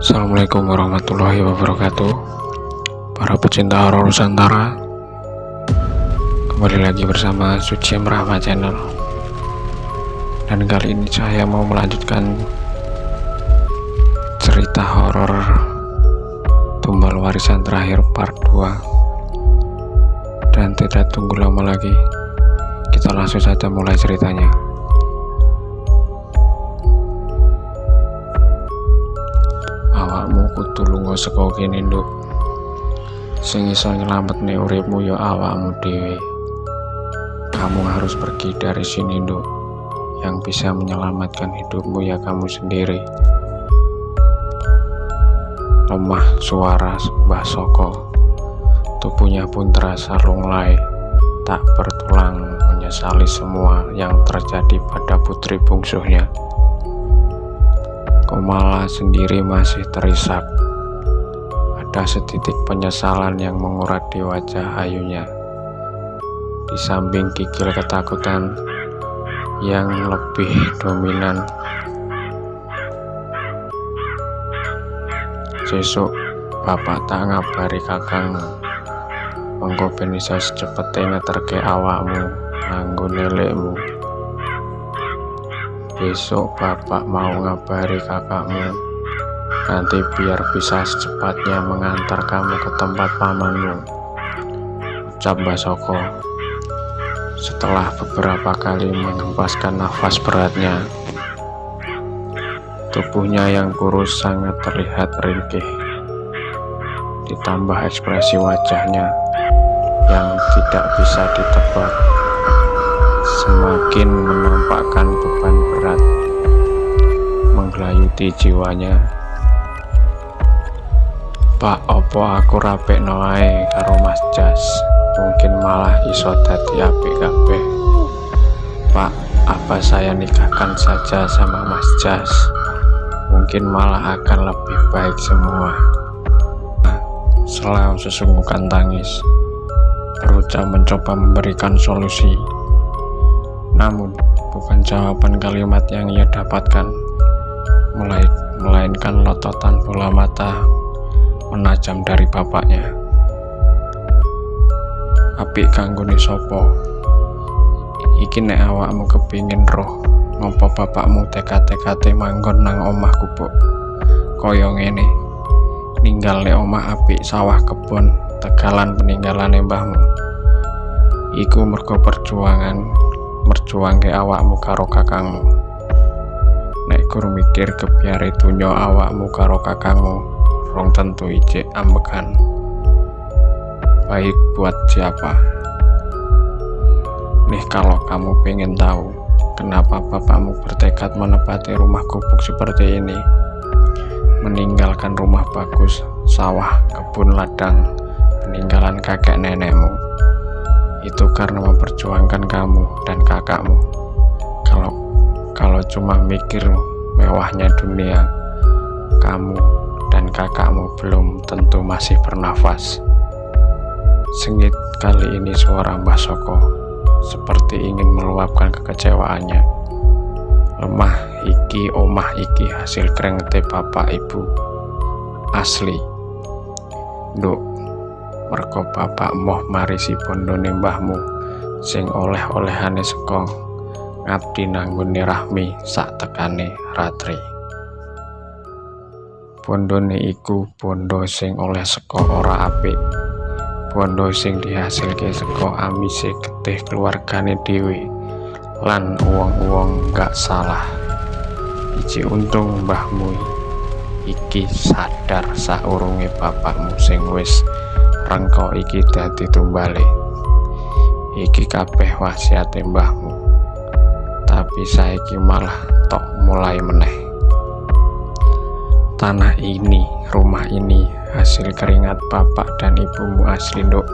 Assalamualaikum warahmatullahi wabarakatuh. Para pecinta horor Nusantara, kembali lagi bersama Suci Merahma Channel. Dan kali ini saya mau melanjutkan cerita horor Tumbal Warisan Terakhir part 2. Dan tidak tunggu lama lagi, kita langsung saja mulai ceritanya. Awakmu kudu lunga saka kene, Nduk. Sing iso nyelametne uripmu ya awakmu dhewe. Kamu harus pergi dari sini, Nduk. Yang bisa menyelamatkan hidupmu ya kamu sendiri. Lemah suara Mbah Soko. Tubuhnya pun terasa lunglai, tak bertulang, menyesali semua yang terjadi pada putri bungsunya. Kumala sendiri masih terisak. Ada setitik penyesalan yang mengurat di wajah ayunya. Di samping kikil ketakutan yang lebih dominan. Sesuk bapak tak ngabari kakangmu. Mengko ben iso secepete ngeterke awakmu nganggo nelekmu. Besok bapak mau ngabari kakakmu, nanti biar bisa secepatnya mengantar kamu ke tempat pamanmu, ucap Mbah Soko. Setelah beberapa kali menghempaskan nafas beratnya, tubuhnya yang kurus sangat terlihat ringkih, ditambah ekspresi wajahnya yang tidak bisa ditebak semakin menampakkan beban berat menggelayuti jiwanya. Pak, opo aku rapekno ae karo Mas Jas, mungkin malah iso dadi apik kabeh. Pak, apa saya nikahkan saja sama Mas Jas, mungkin malah akan lebih baik semua. Selang sesungguhkan tangis, berucap mencoba memberikan solusi. Namun, bukan jawaban kalimat yang ia dapatkan, melainkan lototan bola mata menajam dari bapaknya. Apik kanggone sapa? Iki nek awakmu kepingin roh, ngopo bapakmu teka-tekate manggon nang omah gubuk kaya ngene, ninggal nek omah apik sawah kebon tegalan peninggalane mbahmu. Iku mergo merjuangke awakmu karo kakangmu. Nek gur mikir kebiare donya awakmu karo kakangmu rong tentu ijek ambekan. Baik buat siapa? Nih kalau kamu pengen tahu kenapa bapakmu bertekad menempati rumah gubuk seperti ini, meninggalkan rumah bagus, sawah, kebun ladang, peninggalan kakek nenekmu, itu karena memperjuangkan kamu dan kakakmu. Kalau cuma mikir mewahnya dunia, kamu dan kakakmu belum tentu masih bernafas. Sengit kali ini suara Mbah Soko, seperti ingin meluapkan kekecewaannya. Lemah iki omah iki hasil krengete bapak ibu asli, Nduk. Mergo bapak moh marisi bondone mbahmu sing oleh-olehane saka ngabdi nanggone Rahmi sak tekane ratri. Bondone iku bondo sing oleh saka ora apik, bondo sing dihasilke saka amise getih keluargane dhewe lan wong-wong gak salah. Iji untung mbahmu iki sadar saurunge bapakmu sing wis rengko iki dadi tumbale. Iki kabeh wasiate mbahmu, tapi saiki malah tok mulai meneh. Tanah ini, rumah ini hasil keringat bapak dan ibumu asli, Nduk.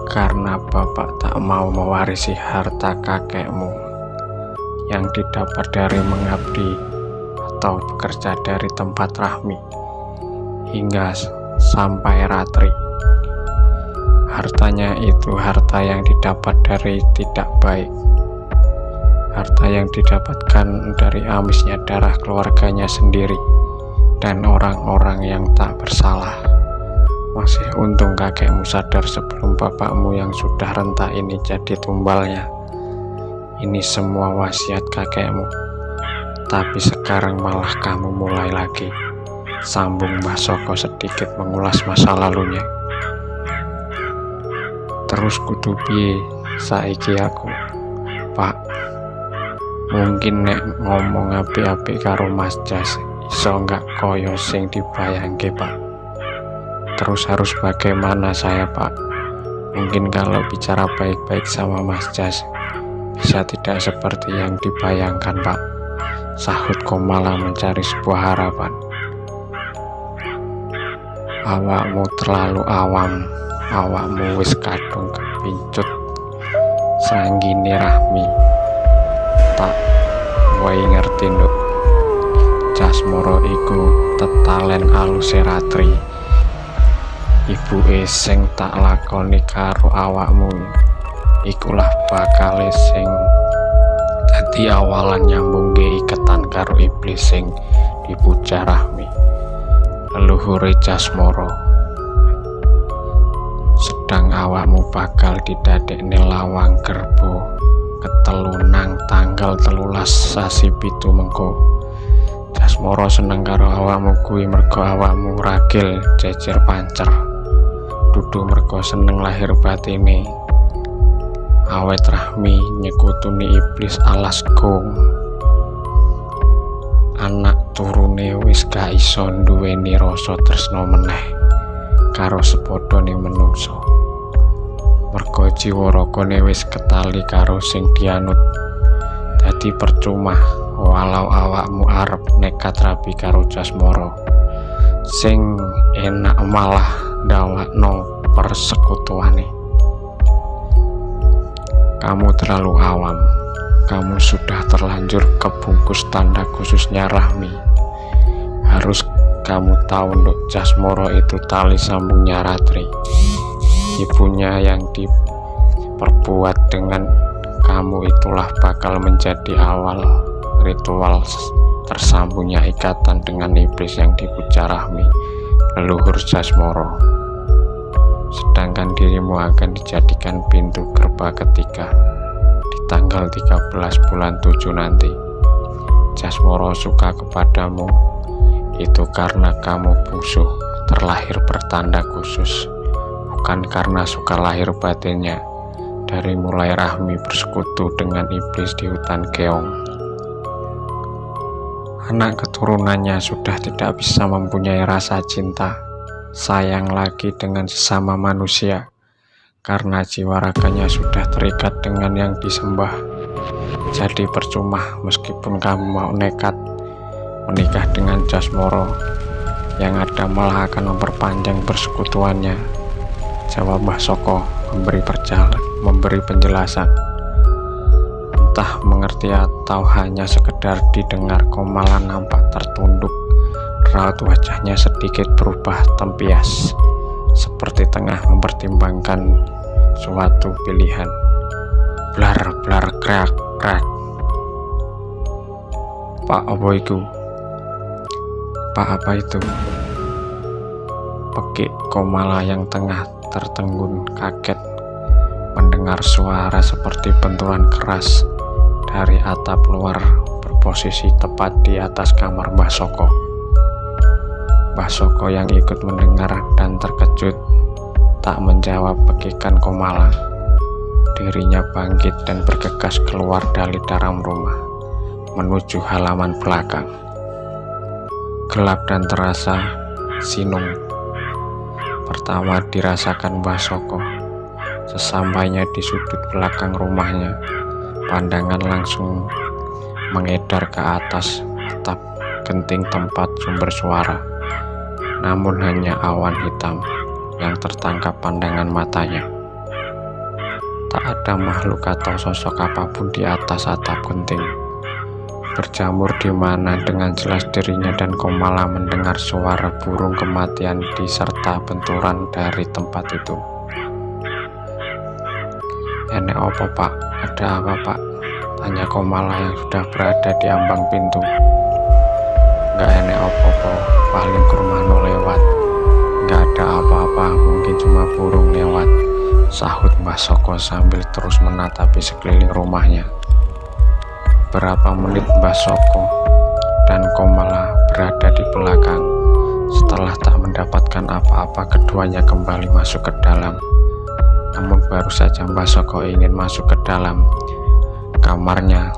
Karena bapak tak mau mewarisi harta kakekmu yang didapat dari mengabdi atau bekerja dari tempat Rahmi hingga sampai ratri. Hartanya itu harta yang didapat dari tidak baik, harta yang didapatkan dari amisnya darah keluarganya sendiri dan orang-orang yang tak bersalah. Masih untung kakekmu sadar sebelum bapakmu yang sudah renta ini jadi tumbalnya. Ini semua wasiat kakekmu, tapi sekarang malah kamu mulai lagi, sambung Mbah Soko sedikit mengulas masa lalunya. Terus kudu piye saiki aku, Pak? Mungkin nek ngomong apik-apik karo Mas Jas iso nggak koyo sing dibayangke, Pak. Terus harus bagaimana saya, Pak? Mungkin kalau bicara baik-baik sama Mas Jas bisa tidak seperti yang dibayangkan, Pak, sahut Komala mencari sebuah harapan. Awakmu terlalu awam, awakmu wis kadung kepincut sanggine Rahmi. Tak wae ngerti nduk, Jasmoro iku tetalen aluse Ratri. Ibuke sing tak lakoni karo awakmu ikulah bakale sing dadi awalan nyambungke iketan karo iblis sing dipuja Rahmi, leluhure Jasmoro. Sedang awakmu bakal didadekne lawang gerbo ketelu nang tanggal 13 sasi 7 mengko. Jasmoro seneng karo awakmu kuwi mergo awakmu ragil jejer pancer, dudu mergo seneng lahir batine. Awet Rahmi nyekutuni iblis alas gong, anak turune wis gak iso nduweni rasa tresna meneh karo sepadane menungso. Mergo jiwa ragane wis ketali karo sing dianut. Dadi percuma walau awakmu arep nekat rabi karo Jasmoro, sing enak malah ndawakno persekutuane. Kamu terlalu awam, kamu sudah terlanjur kebungkus tanda khususnya Rahmi. Harus kamu tahu nduk, Jasmoro itu tali sambungnya Ratri, ibunya. Yang diperbuat dengan kamu itulah bakal menjadi awal ritual tersambungnya ikatan dengan iblis yang dipuja Rahmi, leluhur Jasmoro. Sedangkan dirimu akan dijadikan pintu gerbang ketiga di tanggal 13 bulan 7 nanti. Jasmoro suka kepadamu itu karena kamu bungsu terlahir bertanda khusus, bukan karena suka lahir batinnya dari mulai Rahmi bersekutu dengan iblis di hutan keong. Anak keturunannya sudah tidak bisa mempunyai rasa cinta, sayang lagi dengan sesama manusia, karena jiwa raganya sudah terikat dengan yang disembah. Jadi percuma meskipun kamu mau nekat menikah dengan Jasmoro, yang ada malah akan memperpanjang persekutuannya, jawab Mbah Soko memberi penjelasan. Entah mengerti atau hanya sekedar didengar, Komala nampak tertunduk. Raut wajahnya sedikit berubah tempias, seperti tengah mempertimbangkan suatu pilihan. Blar blar krak krak. Pak, apa itu? Pak, apa itu? Pekik Komala yang tengah tertegun kaget mendengar suara seperti benturan keras dari atap luar berposisi tepat di atas kamar Mbah Soko. Mbah Soko yang ikut mendengar dan terkejut tak menjawab pekikan Komala. Dirinya bangkit dan bergegas keluar dari dalam rumah menuju halaman belakang. Gelap dan terasa sinung. Pertama dirasakan Mbah Soko. Sesampainya di sudut belakang rumahnya, pandangan langsung mengedar ke atas atap genting tempat sumber suara. Namun hanya awan hitam yang tertangkap pandangan matanya. Tak ada makhluk atau sosok apapun di atas atap genting. Berjamur di mana dengan jelas dirinya dan Komala mendengar suara burung kematian diserta benturan dari tempat itu. Enek apa, Pak? Ada apa, Pak? Tanya Komala yang sudah berada di ambang pintu. Gak enek opo-opo, paling ke rumahno lewat. Nggak ada apa-apa, mungkin cuma burung lewat, sahut Mbah Soko sambil terus menatapi sekeliling rumahnya. Beberapa menit Mbah Soko dan Komala berada di belakang. Setelah tak mendapatkan apa-apa, keduanya kembali masuk ke dalam. Namun baru saja Mbah Soko ingin masuk ke dalam kamarnya,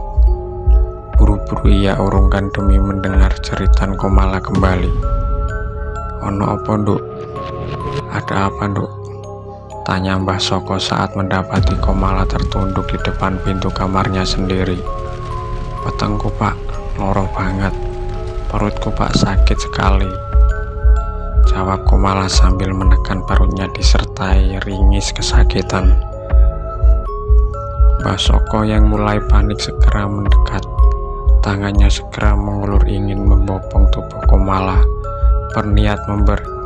buru-buru ia urungkan demi mendengar jeritan Komala kembali. "Ono apa, Nduk? Ada apa, Nduk?" tanya Mbah Soko saat mendapati Komala tertunduk di depan pintu kamarnya sendiri. "Wetengku, Pak, loro banget. Perutku, Pak, sakit sekali," jawab Komala sambil menekan perutnya disertai ringis kesakitan. Mbah Soko yang mulai panik segera mendekat. Tangannya segera mengulur ingin membopong tubuh Komala, berniat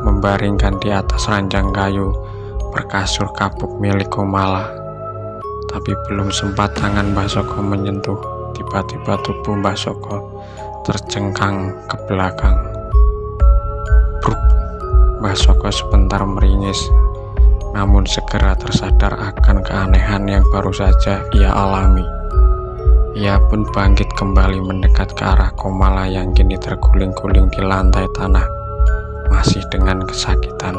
membaringkan di atas ranjang kayu berkasur kapuk milik Komala. Tapi belum sempat tangan Mbah Soko menyentuh, tiba-tiba tubuh Mbah Soko tercengkang ke belakang. Bruk! Mbah Soko sebentar meringis, namun segera tersadar akan keanehan yang baru saja ia alami. Ia pun bangkit kembali mendekat ke arah Komala yang kini terguling-guling di lantai tanah, masih dengan kesakitan.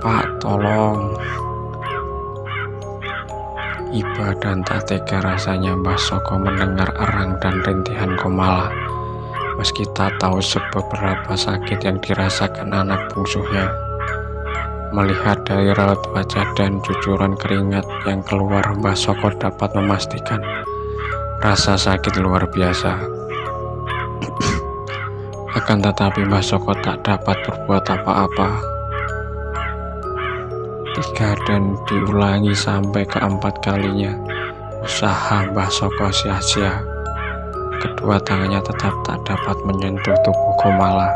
Pak, tolong." Iba dan tak tega rasanya Mbah Soko mendengar erang dan rintihan Komala. Meski tak tahu seberapa sakit yang dirasakan anak bungsunya, melihat dari raut wajah dan cucuran keringat yang keluar, Mbah Soko dapat memastikan rasa sakit luar biasa. Akan tetapi Mbah Soko tak dapat berbuat apa-apa. 3 dan diulangi sampai ke-4 kalinya, usaha Mbah Soko sia-sia. Kedua tangannya tetap tak dapat menyentuh tubuh Komala.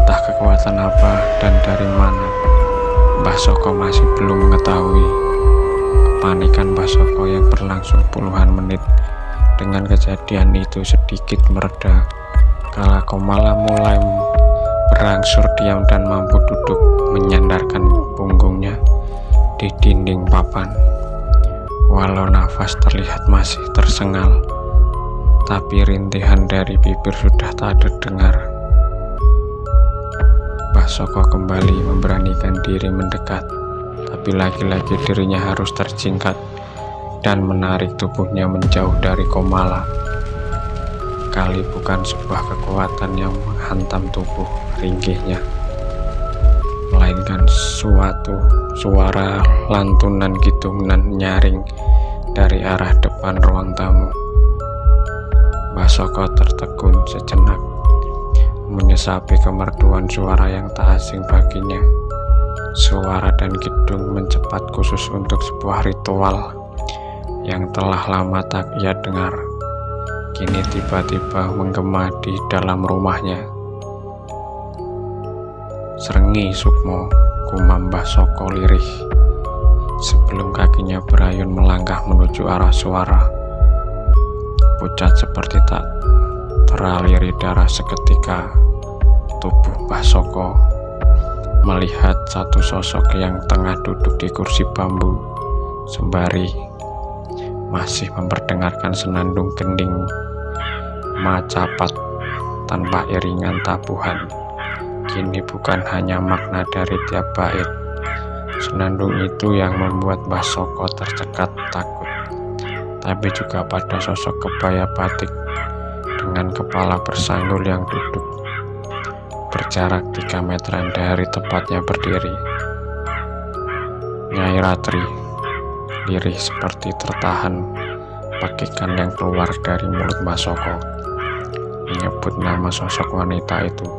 Entah kekuatan apa dan dari mana, Mbah Soko masih belum mengetahui. Kepanikan Mbah Soko yang berlangsung puluhan menit dengan kejadian itu sedikit mereda kala Komala mulai berangsur diam dan mampu duduk menyandarkan punggungnya di dinding papan. Walau nafas terlihat masih tersengal, tapi rintihan dari bibir sudah tak terdengar. Mbah Soko kembali memberanikan diri mendekat, tapi lagi-lagi dirinya harus terjingkat dan menarik tubuhnya menjauh dari Komala. Kali bukan sebuah kekuatan yang menghantam tubuh ringkihnya, melainkan suatu suara lantunan gitungan nyaring dari arah depan ruang tamu. Mbah Soko tertegun sejenak, menyesapi kemerduan suara yang tak asing baginya. Suara dan kidung mencepat khusus untuk sebuah ritual yang telah lama tak ia dengar, kini tiba-tiba menggema di dalam rumahnya. "Srengi Sukmo," gumam Mbah Soko lirih sebelum kakinya berayun melangkah menuju arah suara. Pucat seperti tak teraliri darah seketika, tubuh Mbah Soko melihat satu sosok yang tengah duduk di kursi bambu sembari masih memperdengarkan senandung gending macapat tanpa iringan tabuhan. Kini bukan hanya makna dari tiap bait senandung itu yang membuat Mbah Soko tercekat takut, tapi juga pada sosok kebaya batik dengan kepala bersanggul yang duduk berjarak 3 meteran dari tempatnya berdiri. Nyai Ratri, lirih seperti tertahan pakikan yang keluar dari mulut Mbah Soko menyebut nama sosok wanita itu.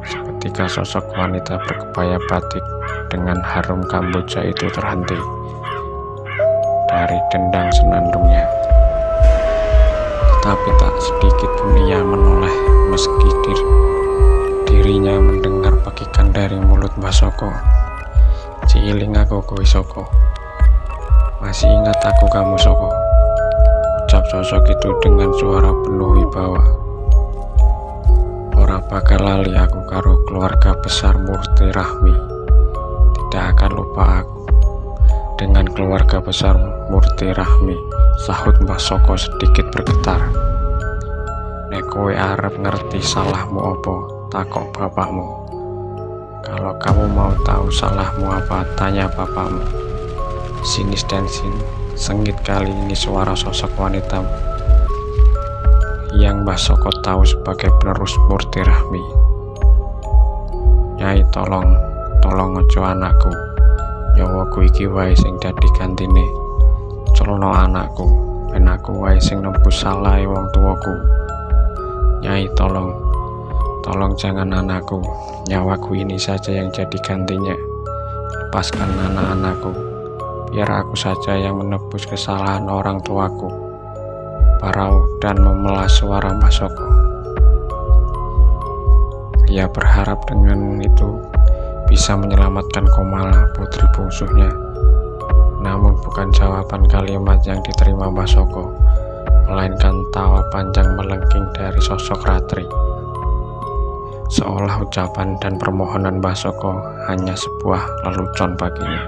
Seketika sosok wanita berkebaya batik dengan harum kamboja itu terhenti dari dendang senandungnya. Tetapi tak sedikit pun ia menoleh meski dirinya mendengar pakikan dari mulut Mbah Soko. "Ciiling aku kowe Soko. Masih ingat aku kamu Soko?" ucap sosok itu dengan suara penuh wibawa. Ora bakal lali aku karo keluarga besar Murti Rahmi. Tidak akan lupa aku dengan keluarga besar Murti Rahmi, sahut Mbah Soko sedikit bergetar. Nek kowe arep ngerti salahmu opo, takok bapakmu. Kalau kamu mau tahu salahmu apa, tanya bapakmu. Sinis dan sengit kali ini suara sosok wanita yang Mbah Soko tahu sebagai penerus Murti Rahmi. Nyai, tolong ojo anakku. Nyawaku iki wae sing dadi gantine. Culno anakku, ben aku wae sing nebus salahe wong tuaku. Nyai, tolong jangan anakku. Nyawaku ini saja yang jadi gantinya. Lepaskan anak-anakku, biar aku saja yang menebus kesalahan orang tuaku. Parau dan memelas suara Mbah Soko. Ia berharap dengan itu bisa menyelamatkan Komala, putri bungsunya. Namun bukan jawaban kalimat yang diterima Mbah Soko, melainkan tawa panjang melengking dari sosok Ratri. Seolah ucapan dan permohonan Mbah Soko hanya sebuah lelucon baginya.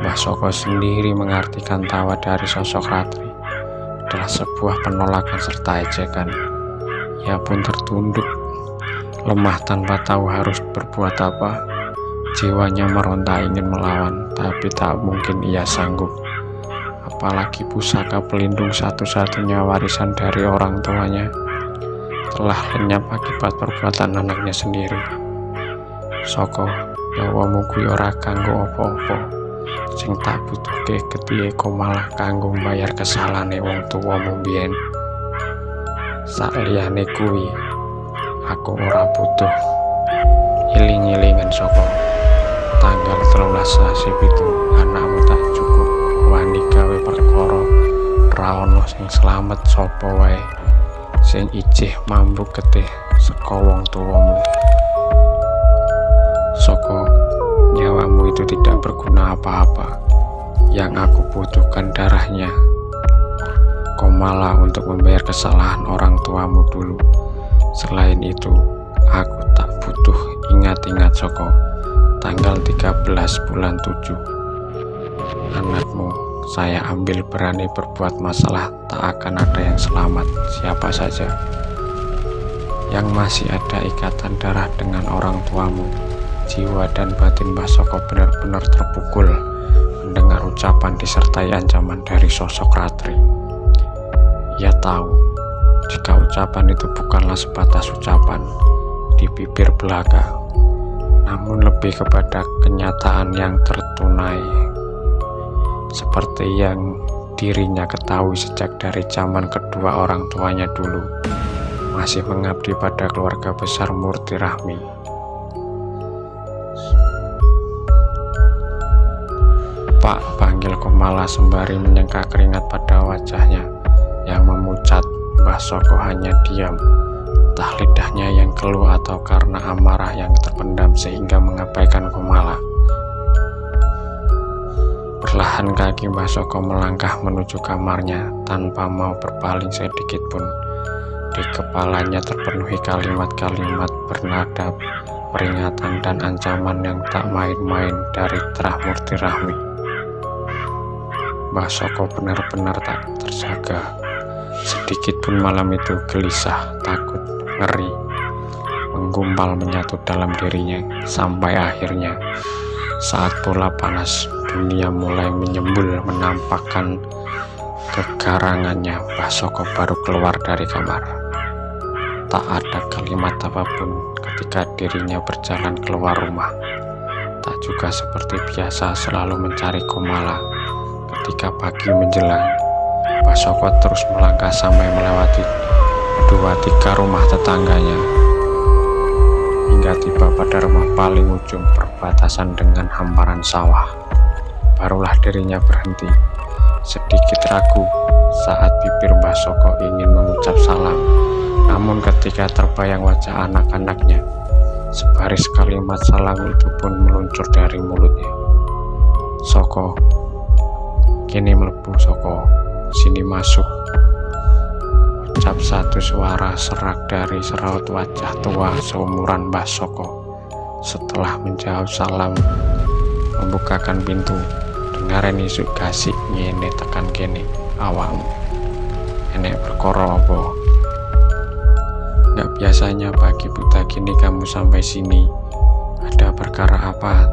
Mbah Soko sendiri mengartikan tawa dari sosok Ratri adalah sebuah penolakan serta ejekan. Ia pun tertunduk, lemah tanpa tahu harus berbuat apa. Jiwanya meronta ingin melawan, tapi tak mungkin ia sanggup. Apalagi pusaka pelindung satu-satunya warisan dari orang tuanya telah lenyap akibat perbuatan anaknya sendiri. Soko, nyawamu kuwi ora kanggo opo-opo. Sing tak butuhke getihe Komala kanggo mbayar kesalahane wong tuwamu biyen. Sakliyane kuwi, aku ora butuh iling-ilingan Soko. Tanggal 13 sasi pitu, anakmu tak cukup wani gawe perkara ra ono sing slamet sapa wae sing ijih mambu getih saka wong tuwamu. Soko, nyawamu itu tidak berguna apa-apa. Yang aku butuhkan darahnya Komala untuk membayar kesalahan orang tuamu dulu. Selain itu, aku tak butuh. Ingat-ingat Soko, tanggal 13 bulan 7. Anakmu saya ambil, berani berbuat masalah, tak akan ada yang selamat, siapa saja. Yang masih ada ikatan darah dengan orang tuamu. Jiwa dan batin Mbah Soko benar-benar terpukul mendengar ucapan disertai ancaman dari sosok Ratri. Ia tahu jika ucapan itu bukanlah sebatas ucapan di bibir belaka, namun lebih kepada kenyataan yang tertunai, seperti yang dirinya ketahui sejak dari zaman kedua orang tuanya dulu, masih mengabdi pada keluarga besar Murti Rahmi. Pak, panggil Komala sembari menyengka keringat pada wajahnya yang memucat. Mbah Soko hanya diam, entah lidahnya yang keluh atau karena amarah yang terpendam sehingga mengabaikan Komala. Perlahan kaki Mbah Soko melangkah menuju kamarnya tanpa mau berpaling sedikit pun. Di kepalanya terpenuhi kalimat-kalimat bernada peringatan dan ancaman yang tak main-main dari Trah Murti Rahmi. Mbah Soko benar-benar tak terjaga. Sedikit pun malam itu gelisah, takut, ngeri, menggumpal menyatu dalam dirinya. Sampai akhirnya saat bola panas dunia mulai menyembul menampakkan kegarangannya, Mbah Soko baru keluar dari kamar. Tak ada kalimat apapun ketika dirinya berjalan keluar rumah. Tak juga seperti biasa selalu mencari Komala. Ketika pagi menjelang, Mbah Soko terus melangkah sampai melewati 2-3 rumah tetangganya, hingga tiba pada rumah paling ujung perbatasan dengan hamparan sawah. Barulah dirinya berhenti, sedikit ragu saat bibir Mbah Soko ingin mengucap salam. Namun ketika terbayang wajah anak-anaknya, sebaris kalimat salam itu pun meluncur dari mulutnya. Soko, kini mlebu Soko, sini masuk. Ucap satu suara serak dari seraut wajah tua seumuran Mbah Soko. Setelah menjawab salam, membukakan pintu. Dengar isuk gasik ngene tekan kene, awakmu enek perkara apa? Gak biasanya pagi buta gini kamu sampai sini. Ada perkara apa?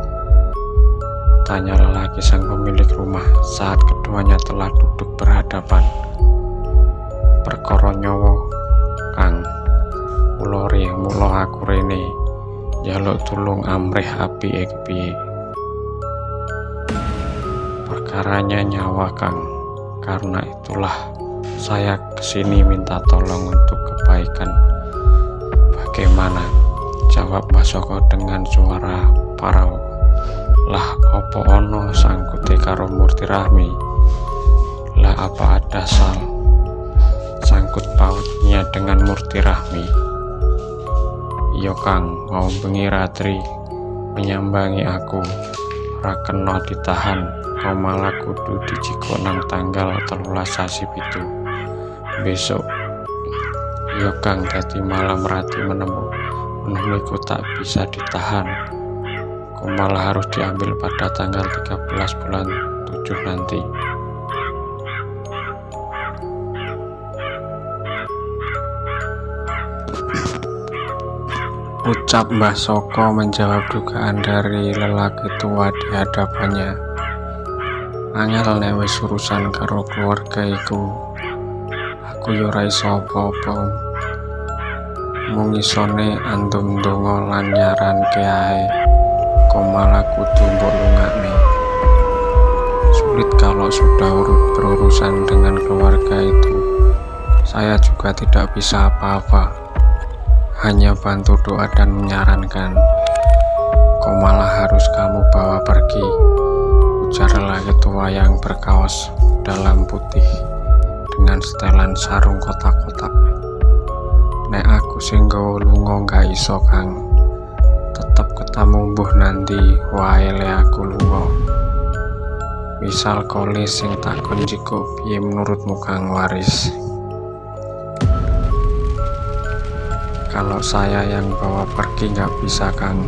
Tanya lelaki sang pemilik rumah saat keduanya telah duduk berhadapan. Perkara nyawa, Kang. Mula aku rene njaluk tulung amrih apike kepiye. Perkaranya nyawa, Kang. Karena itulah saya kesini minta tolong untuk kebaikan. Bagaimana? Jawab Mbah Soko dengan suara parau. Lah opo ono sangkute karo Murti Rahmi? Lah apa ada sangkut pautnya dengan Murti Rahmi? Iya Kang, mau bengi ratri menyambangi aku, ra kena ditahan, kau malah kudu dijiko nang tanggal 13 sasi pitu besok. Iya Kang, dadi malam rati menemuiku tak bisa ditahan, kau malah harus diambil pada tanggal 13 bulan 7 nanti. Ucap Mbah Soko menjawab dugaan dari lelaki tua di hadapannya. Angel nek wis urusan karo keluarga iku, aku yo ora iso apa-apa. Mung isone andum ndonga lan nyaranke ae, kok malah kudu mbok lungakne. Sulit kalau sudah berurusan dengan keluarga itu. Saya juga tidak bisa apa-apa, hanya bantu doa dan menyarankan. Kok malah harus kamu bawa pergi? Ujar lelaki tua yang berkaos dalam putih dengan setelan sarung kotak-kotak. Nek aku sing nggawa lunga gak iso Kang, tetep ketemu mbuh nanti wae le aku lunga. Misal koli sing takon jiko piye menurutmu Kang Waris? Kalau saya yang bawa pergi nggak bisa Kang,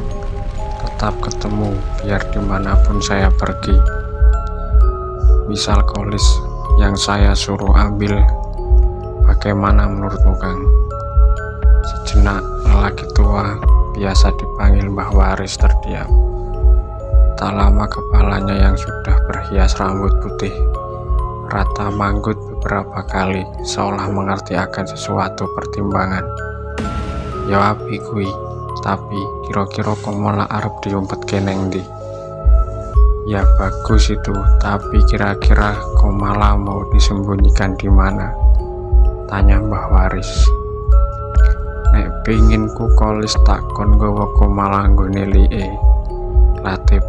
tetap ketemu biar dimanapun saya pergi. Misal kolis yang saya suruh ambil, bagaimana menurutmu Kang? Sejenak lelaki tua biasa dipanggil Mbah Waris terdiam. Tak lama kepalanya yang sudah berhias rambut putih rata manggut beberapa kali, seolah mengerti akan sesuatu pertimbangan. Ya api kui, tapi kira-kira kok malah arep diumpet keneng di? Ya bagus itu, tapi kira-kira kok malah mau disembunyikan di mana? Tanya Mbah Waris. Nek pengin ku kolis takon gowo kok malah nggone li'e. Latif.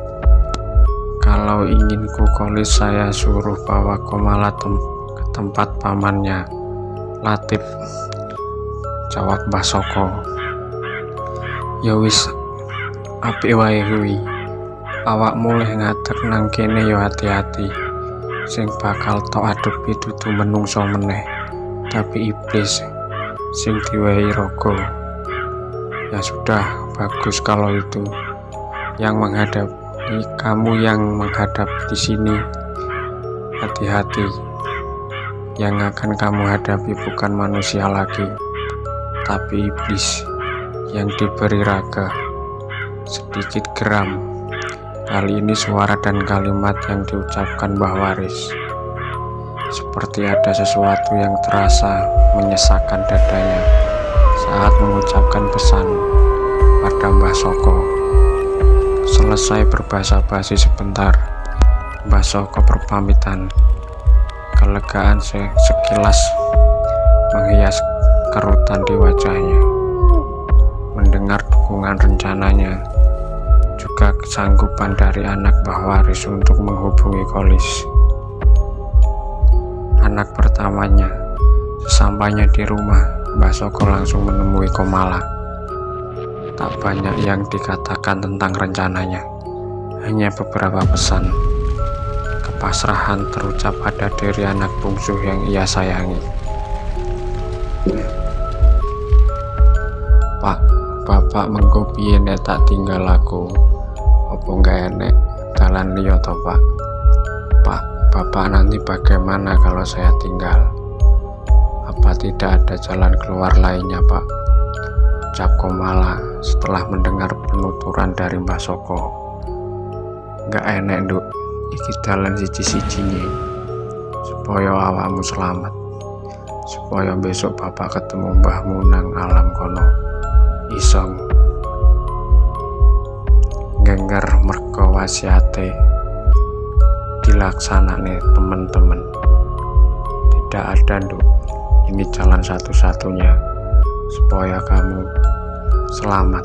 Kalau ingin ku kolis saya suruh bawa komala ke tempat pamannya. Latif. Jawab Mbah Soko. Ya wis, apik wae kuwi. Awak mulih ngadeg nang kene ya hati-hati. Sing bakal tok adepi dudu menungso meneh, tapi iblis sing diwehi raga. Ya sudah, bagus kalau itu. Yang menghadapi kamu yang menghadap di sini. Hati-hati. Yang akan kamu hadapi bukan manusia lagi, tapi iblis yang diberi raga. Sedikit geram. Kali ini suara dan kalimat yang diucapkan Mbah Waris seperti ada sesuatu yang terasa menyesakkan dadanya saat mengucapkan pesan pada Mbah Soko. Selesai berbasa-basi sebentar, Mbah Soko berpamitan. Kelegaan sekilas menghias kerutan di wajahnya. Mendengar dukungan rencananya, juga kesanggupan dari anak Mbah Waris untuk menghubungi Kolis, anak pertamanya. Sesampainya di rumah, Mbah Soko langsung menemui Komala. Tak banyak yang dikatakan tentang rencananya, hanya beberapa pesan Kepasrahan terucap pada diri anak bungsu yang ia sayangi. Pak, bapak mengko piye nek tak tinggal aku? Apa enggak enek dalan liya to, Pak? Pak, bapak nanti bagaimana kalau saya tinggal? Apa tidak ada jalan keluar lainnya, Pak? Ucap Komala setelah mendengar penuturan dari Mbah Soko. Enggak enek, Nduk. Iki dalan siji-sijine supaya awakmu selamat, supaya besok bapak ketemu mbahmu nang alam kono iso ngengger merga wasiate dilaksanane temen-temen. Tidak ada, Nduk, ini jalan satu-satunya supaya kamu selamat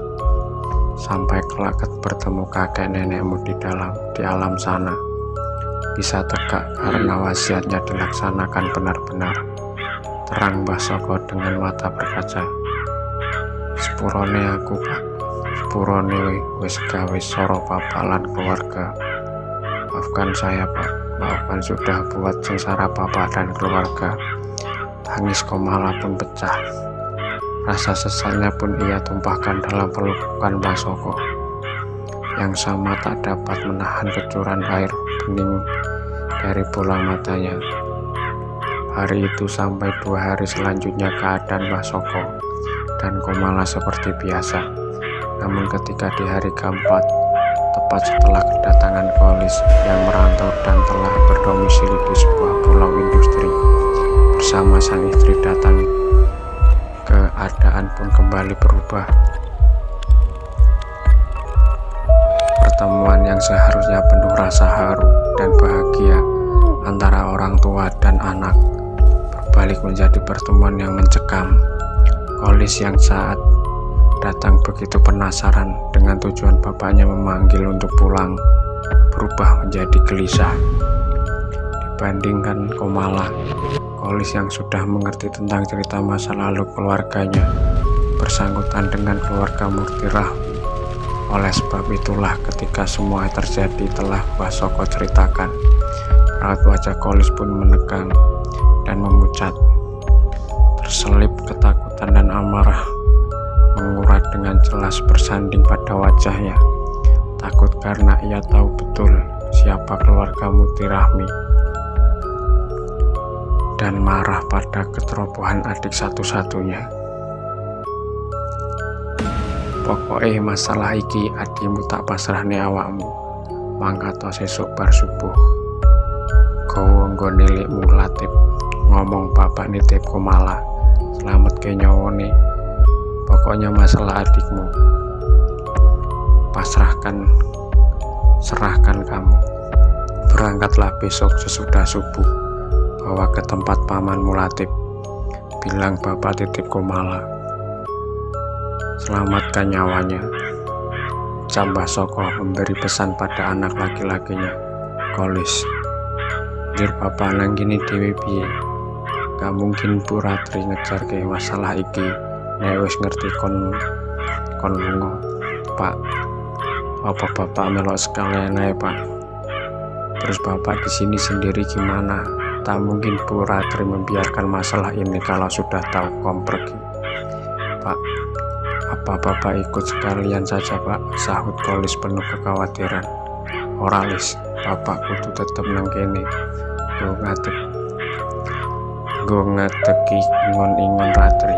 sampai kelak bertemu kakek nenekmu di alam sana bisa tegak karena wasiatnya dilaksanakan benar-benar. Terang Mbah Soko dengan mata berkaca. Sepurone aku, Pak, sepurone wis gawe soro bapak lan keluarga. Maafkan saya, Pak, maafkan sudah buat sengsara bapak dan keluarga. Tangis Komala pun pecah. Rasa sesalnya pun ia tumpahkan dalam pelukan Mbah Soko. Yang sama tak dapat menahan kecuran air bening dari bola matanya. Hari itu sampai 2 hari selanjutnya keadaan Mbah Soko dan Komala seperti biasa. Namun ketika di hari keempat, tepat setelah kedatangan Kolis yang merantau dan telah berdomisili di sebuah pulau industri bersama sang istri datang, keadaan pun kembali berubah. Pertemuan yang seharusnya penuh rasa haru dan bahagia antara orang tua dan anak berbalik menjadi pertemuan yang mencekam. Kolis yang saat datang begitu penasaran dengan tujuan bapaknya memanggil untuk pulang berubah menjadi gelisah. Dibandingkan Komala, Kolis yang sudah mengerti tentang cerita masa lalu keluarganya bersangkutan dengan keluarga Murti Rahmi. Oleh sebab itulah ketika semua terjadi telah Mbah Soko ceritakan, raut wajah Kolis pun menegang dan memucat. Terselip ketakutan dan amarah mengurat dengan jelas bersanding pada wajahnya. Takut karena ia tahu betul siapa keluarga Murti Rahmi, dan marah pada keterobohan adik satu-satunya. Pokoknya masalah iki adimu tak pasrahne awakmu, mangkato sesuk bar subuh. Gowo nggo nilikmu Latif, ngomong bapak nitip Komala, selamat ke nyawone. Pokoknya masalah adikmu serahkan kamu. Berangkatlah besok sesudah subuh, bawa ke tempat pamanmu Latif, bilang bapak titip Komala, selamatkan nyawanya. Mbah Soko memberi pesan pada anak laki-lakinya, Kolis. Jur bapak nang gini dewe piye? Gak mungkin Bu Ratri ngejar ke masalah iki nek wis ngerti kon lunga. Pak, apa bapak melok sekalian ae, Pak? Terus bapak di sini sendiri gimana? Tak mungkin Bu Ratri membiarkan masalah ini kalau sudah tahu kom pergi. Pak, apa bapak ikut sekalian saja, Pak? Sahut Kolis penuh kekhawatiran. Oralis, bapak kudu tetep nang kene. Go ngateki ingon-ingon Ratri.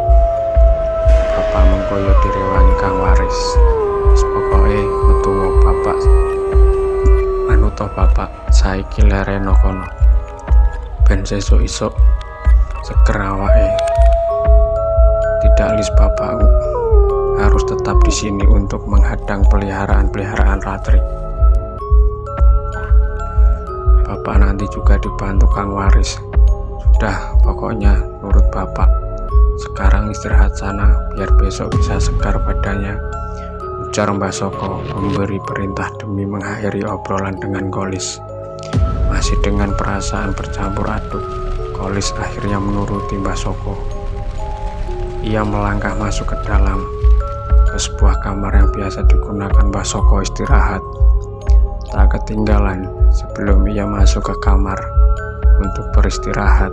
Bapak mengkoyo direwangi Kang Waris. Pokoke metu bapak. Anu to bapak, saiki lereno kono. Ben sesuk isuk seger awake. Tidak lis bapakku harus tetap di sini untuk menghadang peliharaan Ratri. Bapak nanti juga dibantu Kang Waris. Sudah, pokoknya nurut bapak. Sekarang istirahat sana biar besok bisa segar badannya, ujar Mbah Soko memberi perintah demi mengakhiri obrolan dengan Kolis. Masih dengan perasaan bercampur aduk, Kolis akhirnya menuruti Mbah Soko. Ia melangkah masuk ke dalam, ke sebuah kamar yang biasa digunakan Mbah Soko istirahat. Tak ketinggalan, sebelum ia masuk ke kamar untuk beristirahat,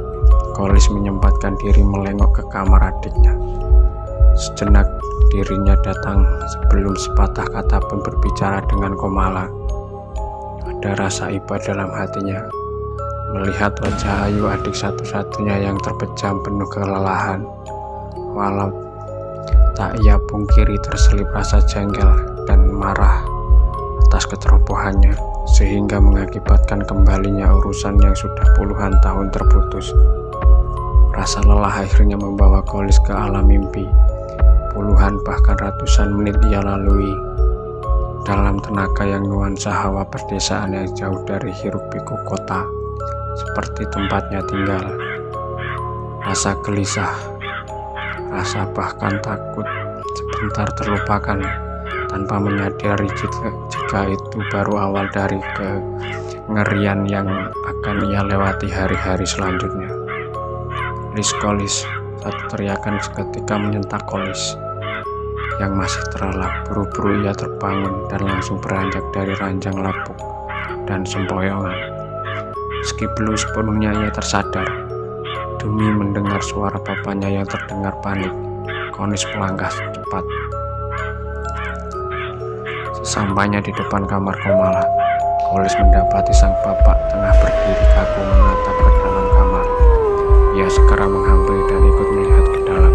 Kolis menyempatkan diri melengok ke kamar adiknya. Sejenak dirinya datang sebelum sepatah kata pun berbicara dengan Komala. Ada rasa iba dalam hatinya melihat wajah Ayu, adik satu-satunya yang terpejam penuh kelelahan. Walau tak ia pungkiri terselip rasa jengkel dan marah atas kecerobohannya, sehingga mengakibatkan kembalinya urusan yang sudah puluhan tahun terputus. Rasa lelah akhirnya membawa Kolis ke alam mimpi. Puluhan bahkan ratusan menit ia lalui dalam tenaga yang nuansa hawa perdesaan yang jauh dari hiruk-pikuk kota, seperti tempatnya tinggal. Rasa gelisah, rasa bahkan takut sebentar terlupakan tanpa menyadari jika itu baru awal dari kengerian yang akan ia lewati hari-hari selanjutnya. Lis Kolis, satu teriakan seketika menyentak Kolis yang masih terlelap. Buru-buru ia terbangun dan langsung beranjak dari ranjang lapuk dan sempoyongan. Meski belum sepenuhnya ia tersadar, demi mendengar suara papanya yang terdengar panik, Kolis melangkah cepat. Sesampainya di depan kamar Komala, Kolis mendapati sang bapak tengah berdiri kaku menatap ke dalam kamar. Ia segera menghampiri dan ikut melihat ke dalam.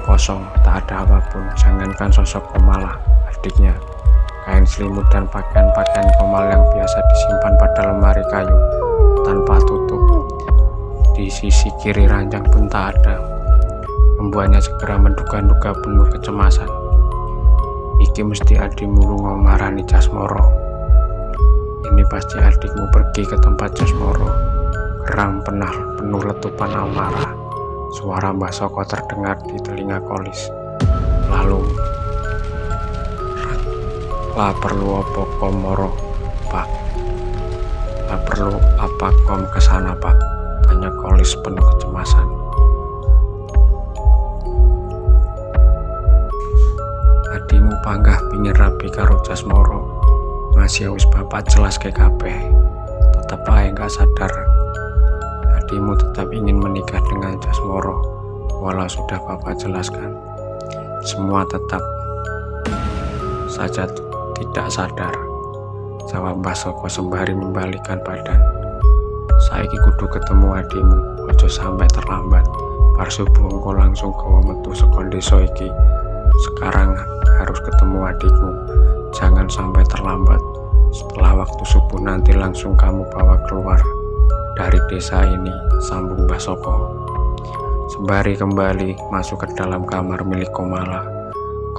Kosong, tak ada apapun, jangankan sosok Komala, adiknya. Kain selimut dan pakaian-pakaian Komala yang biasa disimpan pada lemari kayu tanpa tutup di sisi kiri ranjang pun tak ada. Membuatnya segera menduga-duga penuh kecemasan. Iki mesti adikmu lunga marani Jasmoro. Ini pasti adikmu pergi ke tempat Jasmoro. Geram penuh letupan amarah. Suara Mbah Soko terdengar di telinga Kolis. Lalu, "La perlu apa komoro, Pak? La perlu apa kom kesana, Pak?" tanya Kolis penuh kecemasan. "Adimu panggah pingin rabi karo Jasmoro. Masih wis bapak jelas ke kabeh. Tetep ae gak sadar. Adimu tetap ingin menikah dengan Jasmoro, walau sudah bapak jelaskan. Semua tetap saja tidak sadar," jawab Mbah Soko sembari membalikan badan. "Saiki kudu ketemu adimu, ojo sampai terlambat. Bar subuh engko langsung gawa metu saka desa iki. Sekarang harus ketemu adikmu, jangan sampai terlambat. Setelah waktu subuh nanti langsung kamu bawa keluar dari desa ini," sambung Mbah Soko. Sembari kembali masuk ke dalam kamar milik Komala,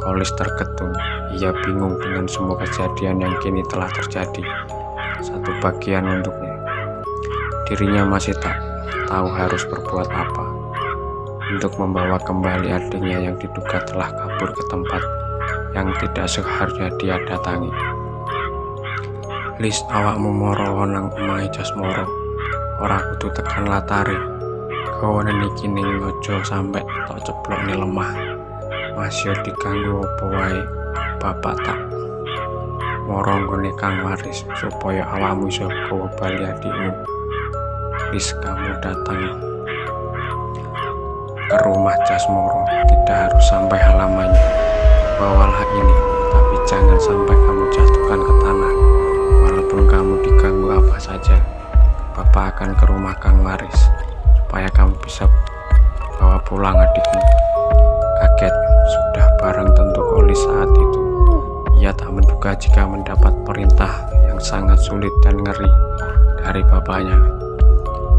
Kolis terketun. Ia bingung dengan semua kejadian yang kini telah terjadi. Satu bagian untuknya, dirinya masih tak tahu harus berbuat apa untuk membawa kembali adiknya yang diduga telah kabur ke tempat yang tidak seharusnya dia datangi. "Lis, awakmu moro nang omahe Jasmoro. Ora kudu tekan latare. Gawane iki ning ojo sampe tok ceplok ni lemah. Masih diganggu apa wae. Bapak tak moro nggone Kang Waris supaya awakmu iso gawa bali adikmu. Lis, kamu datang ke rumah Jasmoro tidak harus sampai halamannya. Bawalah ini, tapi jangan sampai kamu jatuhkan ke tanah. Walaupun kamu diganggu apa saja, Bapak akan ke rumah Kang Waris supaya kamu bisa bawa pulang adikmu." Kaget sudah barang tentu Kolis saat itu. Ia tak menduga jika mendapat perintah yang sangat sulit dan ngeri dari bapaknya.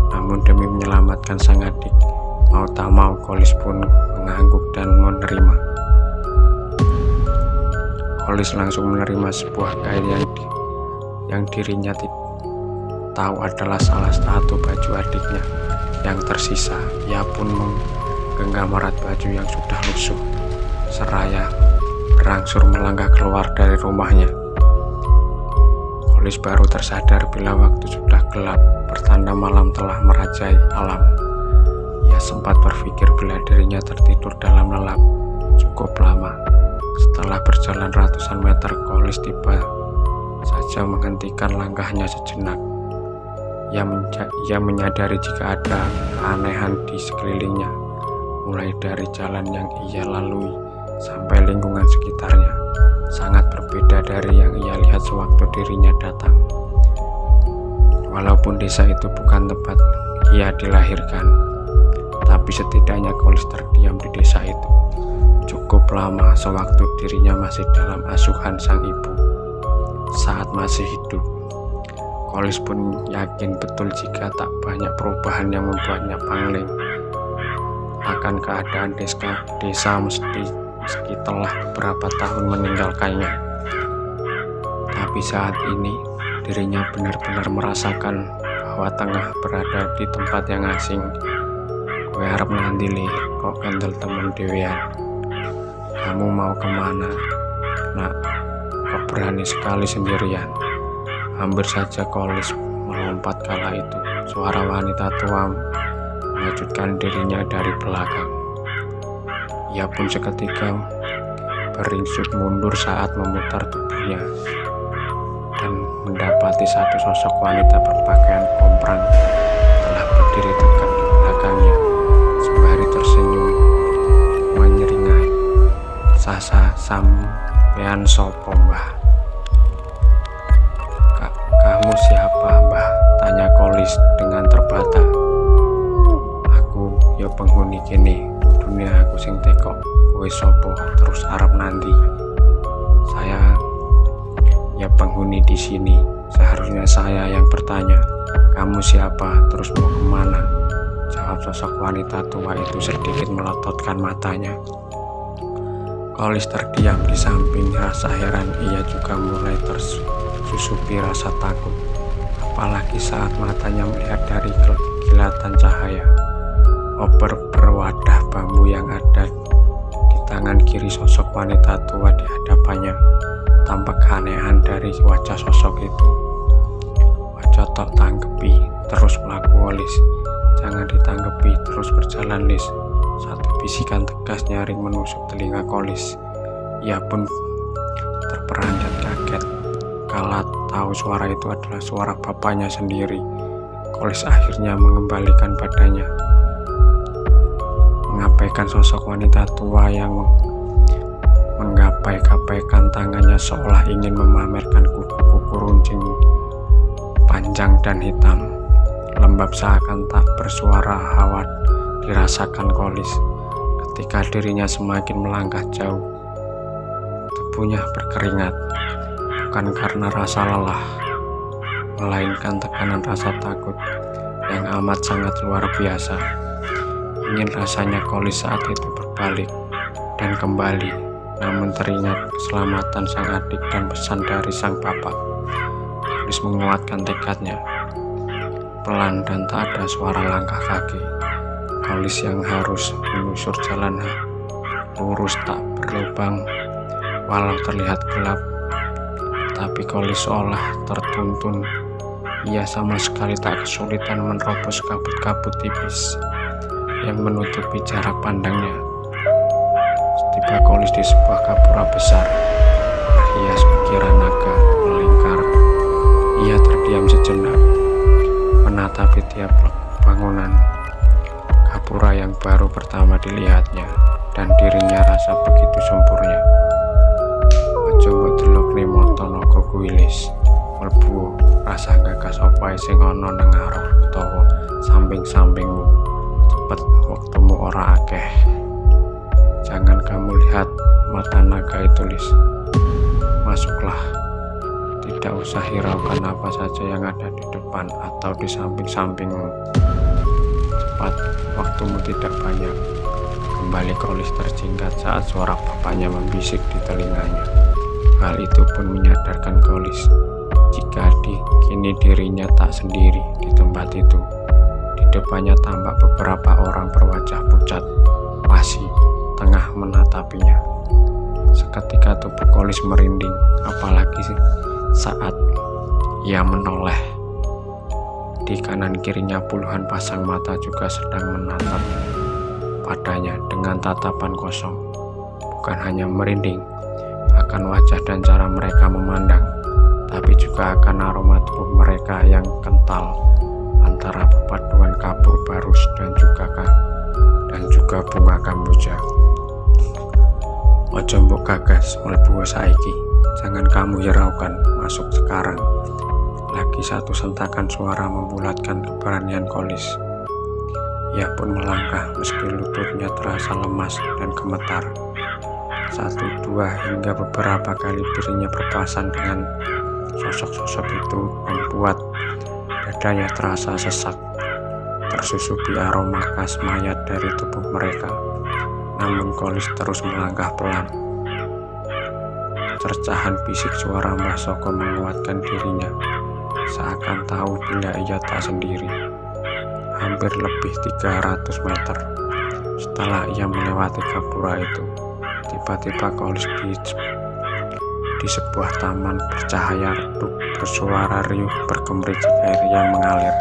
Namun demi menyelamatkan sang adik, mau tak mau Kolis pun mengangguk dan menerima. Kolis langsung menerima sebuah kain yang dirinya tahu adalah salah satu baju adiknya yang tersisa. Ia pun menggenggam erat baju yang sudah lusuh, seraya berangsur melangkah keluar dari rumahnya. Kolis baru tersadar bila waktu sudah gelap, pertanda malam telah merajai alam. Ia sempat berpikir bila dirinya tertidur dalam lelap cukup lama. Setelah berjalan ratusan meter, Kolis tiba saja saja menghentikan langkahnya sejenak. Ia menyadari jika ada keanehan di sekelilingnya, mulai dari jalan yang ia lalui sampai lingkungan sekitarnya, sangat berbeda dari yang ia lihat sewaktu dirinya datang. Walaupun desa itu bukan tempat ia dilahirkan, tapi setidaknya Kolis terdiam di desa itu cukup lama sewaktu dirinya masih dalam asuhan sang ibu. Saat masih hidup, Kolis pun yakin betul jika tak banyak perubahan yang membuatnya pangling akan keadaan desa meski telah beberapa tahun meninggalkannya. Tapi saat ini dirinya benar-benar merasakan bahwa tengah berada di tempat yang asing. Gue harap nanti kok kendel temen dewean. Kamu mau kemana? Nak, kok berani sekali sendirian? Hampir saja Kolis melompat kala itu. Suara wanita tua mengejutkan dirinya dari belakang. Ia pun seketika beringsut mundur saat memutar tubuhnya dan mendapati satu sosok wanita berpakaian komprang telah berdiri tegak di belakangnya sembari tersenyum menyeringai. Sasa sampean sopo mbah? Kamu siapa mbah? Tanya Kolis dengan terbata. Aku ya penghuni kene, dunia aku sing teko. Kowe sopo? Terus arep nanti? Saya ya penghuni di sini. Seharusnya saya yang bertanya, kamu siapa? Terus mau kemana? Jawab sosok wanita tua itu sedikit melototkan matanya. Kolis terdiam di samping rasa heran. Ia juga mulai tersusupi rasa takut, apalagi saat matanya melihat dari kilatan cahaya obor berwadah bambu yang ada di tangan kiri sosok wanita tua di hadapannya. Tampak keanehan dari wajah sosok itu. Wajah tok tanggepi, terus melaku Kolis. Jangan ditanggepi, terus berjalan Lis. Satu bisikan tegas nyaring menusuk telinga Kolis. Ia pun terperanjat kaget kala tahu suara itu adalah suara bapaknya sendiri. Kolis akhirnya mengembalikan badannya, mengabaikan sosok wanita tua yang menggapai-gapaikan tangannya seolah ingin memamerkan kuku-kuku runcing panjang dan hitam. Lembab seakan tak bersuara hawa dirasakan Kolis ketika dirinya semakin melangkah jauh. Tubuhnya berkeringat, bukan karena rasa lelah, melainkan tekanan rasa takut yang amat sangat luar biasa. Ingin rasanya Kolis saat itu berbalik dan kembali, namun teringat keselamatan sang adik dan pesan dari sang bapak. Kolis menguatkan tekadnya. Pelan dan tak ada suara langkah kaki. Kolis yang harus menyusur jalan lurus tak berlubang, walau terlihat gelap, tapi Kolis seolah tertuntun. Ia sama sekali tak kesulitan menerobos kabut-kabut tipis yang menutupi jarak pandangnya. Setiba Kolis di sebuah gapura besar berhias ukiran naga melingkar. Ia terdiam sejenak, menatapi tiap bangunan gapura yang baru pertama dilihatnya, dan dirinya rasa begitu sempurna. Ojo delok moto naga kuwilis, mlebu rasa gagas opae sing ana nang ngarep utawa samping-sampingmu. Cepet, waktumu ora akeh. Jangan kamu lihat mata naga itu, Lis. Masuklah. Tidak usah hiraukan apa saja yang ada di depan atau di samping-sampingmu. Cepat, waktumu tidak banyak. Kembali Kolis terjingkat saat suara bapaknya membisik di telinganya. Hal itu pun menyadarkan Kolis jika kini dirinya tak sendiri di tempat itu. Di depannya tampak beberapa orang berwajah pucat, pasi, tengah menatapinya. Seketika tubuh Kolis merinding, apalagi saat ia menoleh. Di kanan kirinya puluhan pasang mata juga sedang menatap padanya dengan tatapan kosong. Bukan hanya merinding akan wajah dan cara mereka memandang, tapi juga juga akan aroma tubuh mereka yang kental antara perpaduan kapur barus dan juga bunga kamboja. Ojo mbok gagas mlebu saiki, jangan kamu hiraukan, masuk sekarang. Lagi satu sentakan suara membulatkan keberanian Kolis. Ia pun melangkah meski lututnya terasa lemas dan gemetar. 1, 2 hingga beberapa kali dirinya berpasan dengan sosok-sosok itu membuat dadanya terasa sesak, tersusupi aroma khas mayat dari tubuh mereka. Namun Kolis terus melangkah pelan. Cercahan bisik suara Mbah Soko menguatkan dirinya, seakan tahu bila ia tak sendiri. Hampir lebih 300 meter setelah ia melewati gapura itu, tiba-tiba Kolis di sebuah taman bercahaya redup bersuara riuh bergemericik air yang mengalir.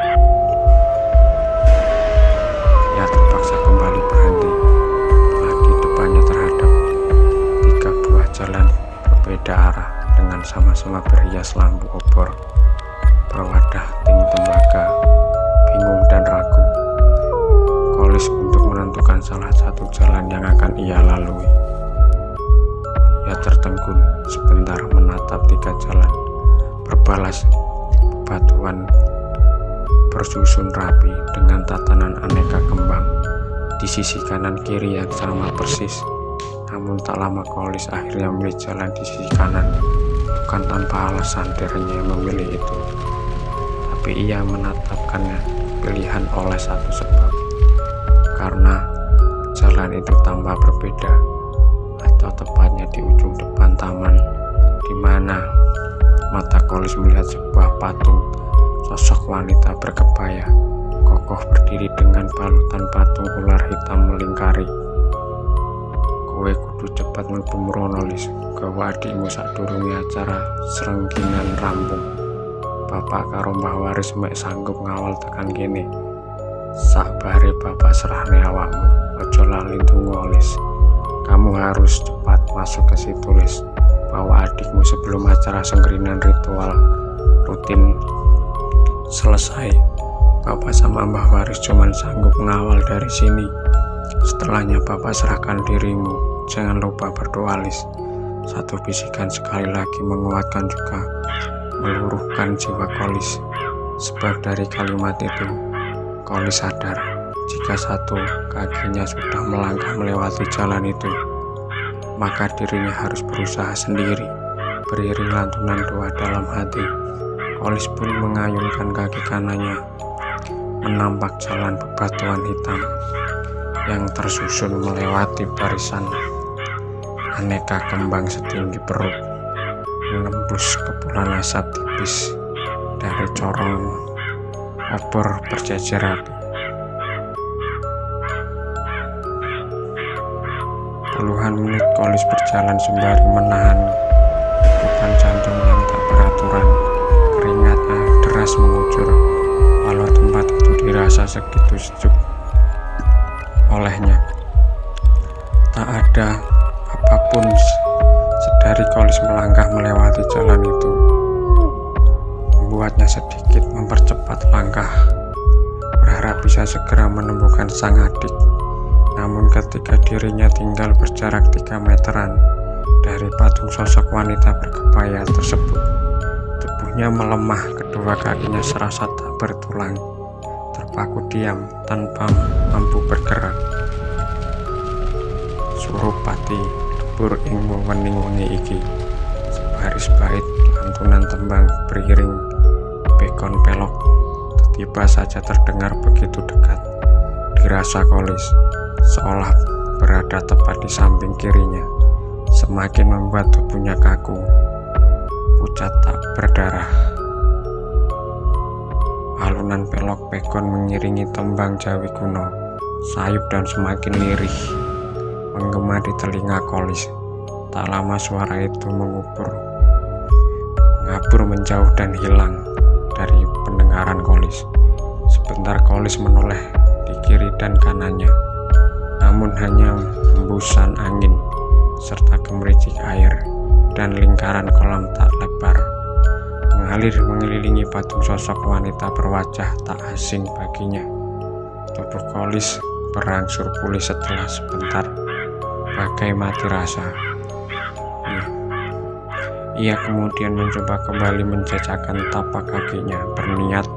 Ia terpaksa kembali berhenti. Di depannya terhadap 3 buah jalan berbeda arah dengan sama-sama berhias lampu obor berwadah ting tembaga. Bingung dan ragu, Kolis untuk menentukan salah satu jalan yang akan ia lalui. Ia tertegun sebentar menatap 3 jalan berbalas bebatuan bersusun rapi dengan tatanan aneka kembang di sisi kanan kiri yang sama persis. Namun tak lama Kolis akhirnya memilih jalan di sisi kanan. Bukan tanpa alasan dirinya yang memilih itu, tapi ia menetapkannya pilihan oleh satu sebab, karena jalan itu tampak berbeda, atau tepatnya di ujung depan taman, di mana mata Kolis melihat sebuah patung sosok wanita berkebaya kokoh berdiri dengan balutan patung ular hitam melingkari. Kowe kudu cepat mlebu mrono Lis, gawa adikmu sadurunge acara serengginan rampung. Bapak karo Mbah Waris mek sanggup ngawal tekan kene. Sakbare bapak serahne awakmu, ojo lali tunggu Lis. Kamu harus cepat masuk ke situ Lis. Bawa adikmu sebelum acara sengkrinan ritual rutin selesai. Bapak sama Mbah Waris cuman sanggup ngawal dari sini. Setelahnya bapak serahkan dirimu. Jangan lupa berdoa Lis. Satu bisikan sekali lagi menguatkan juga meluruhkan jiwa Kolis. Sebab dari kalimat itu Kolis sadar jika satu kakinya sudah melangkah melewati jalan itu, maka dirinya harus berusaha sendiri. Beriring lantunan doa dalam hati, Kolis pun mengayunkan kaki kanannya menampak jalan bebatuan hitam yang tersusun melewati barisan aneka kembang setinggi perut, menembus kepulan asap tipis dari corong obor berjejer rapi. Puluhan menit Kolis berjalan sembari menahan degupan jantung yang tak beraturan. Keringatnya deras mengucur, walau tempat itu dirasa segitu sejuk olehnya. Tak ada apapun sedari Kolis melangkah melewati jalan itu, membuatnya sedikit mempercepat langkah, berharap bisa segera menemukan sang adik. Namun ketika dirinya tinggal berjarak 3 meteran dari patung sosok wanita berkebaya tersebut, tubuhnya melemah, kedua kakinya serasa tak bertulang, terpaku diam tanpa mampu bergerak. Surupati debur ing wening-wengi iki, sebaris bait lantunan tembang beriring bekon pelok tiba saja terdengar begitu dekat. Dirasa Kolis seolah berada tepat di samping kirinya, semakin membuat tubuhnya kaku, pucat tak berdarah. Alunan pelok bekon mengiringi tembang Jawi kuno, sayup dan semakin lirih, menggema di telinga Kolis. Tak lama suara itu mengabur menjauh dan hilang dari pendengaran Kolis. Sebentar Kolis menoleh di kiri dan kanannya, namun hanya hembusan angin serta gemericik air dan lingkaran kolam tak lebar mengalir mengalir mengelilingi patung sosok wanita berwajah tak asing baginya. Tubuh Kolis berangsur pulih setelah sebentar, bagai mati rasa. Ia kemudian mencoba kembali menjajakan tapak kakinya, berniat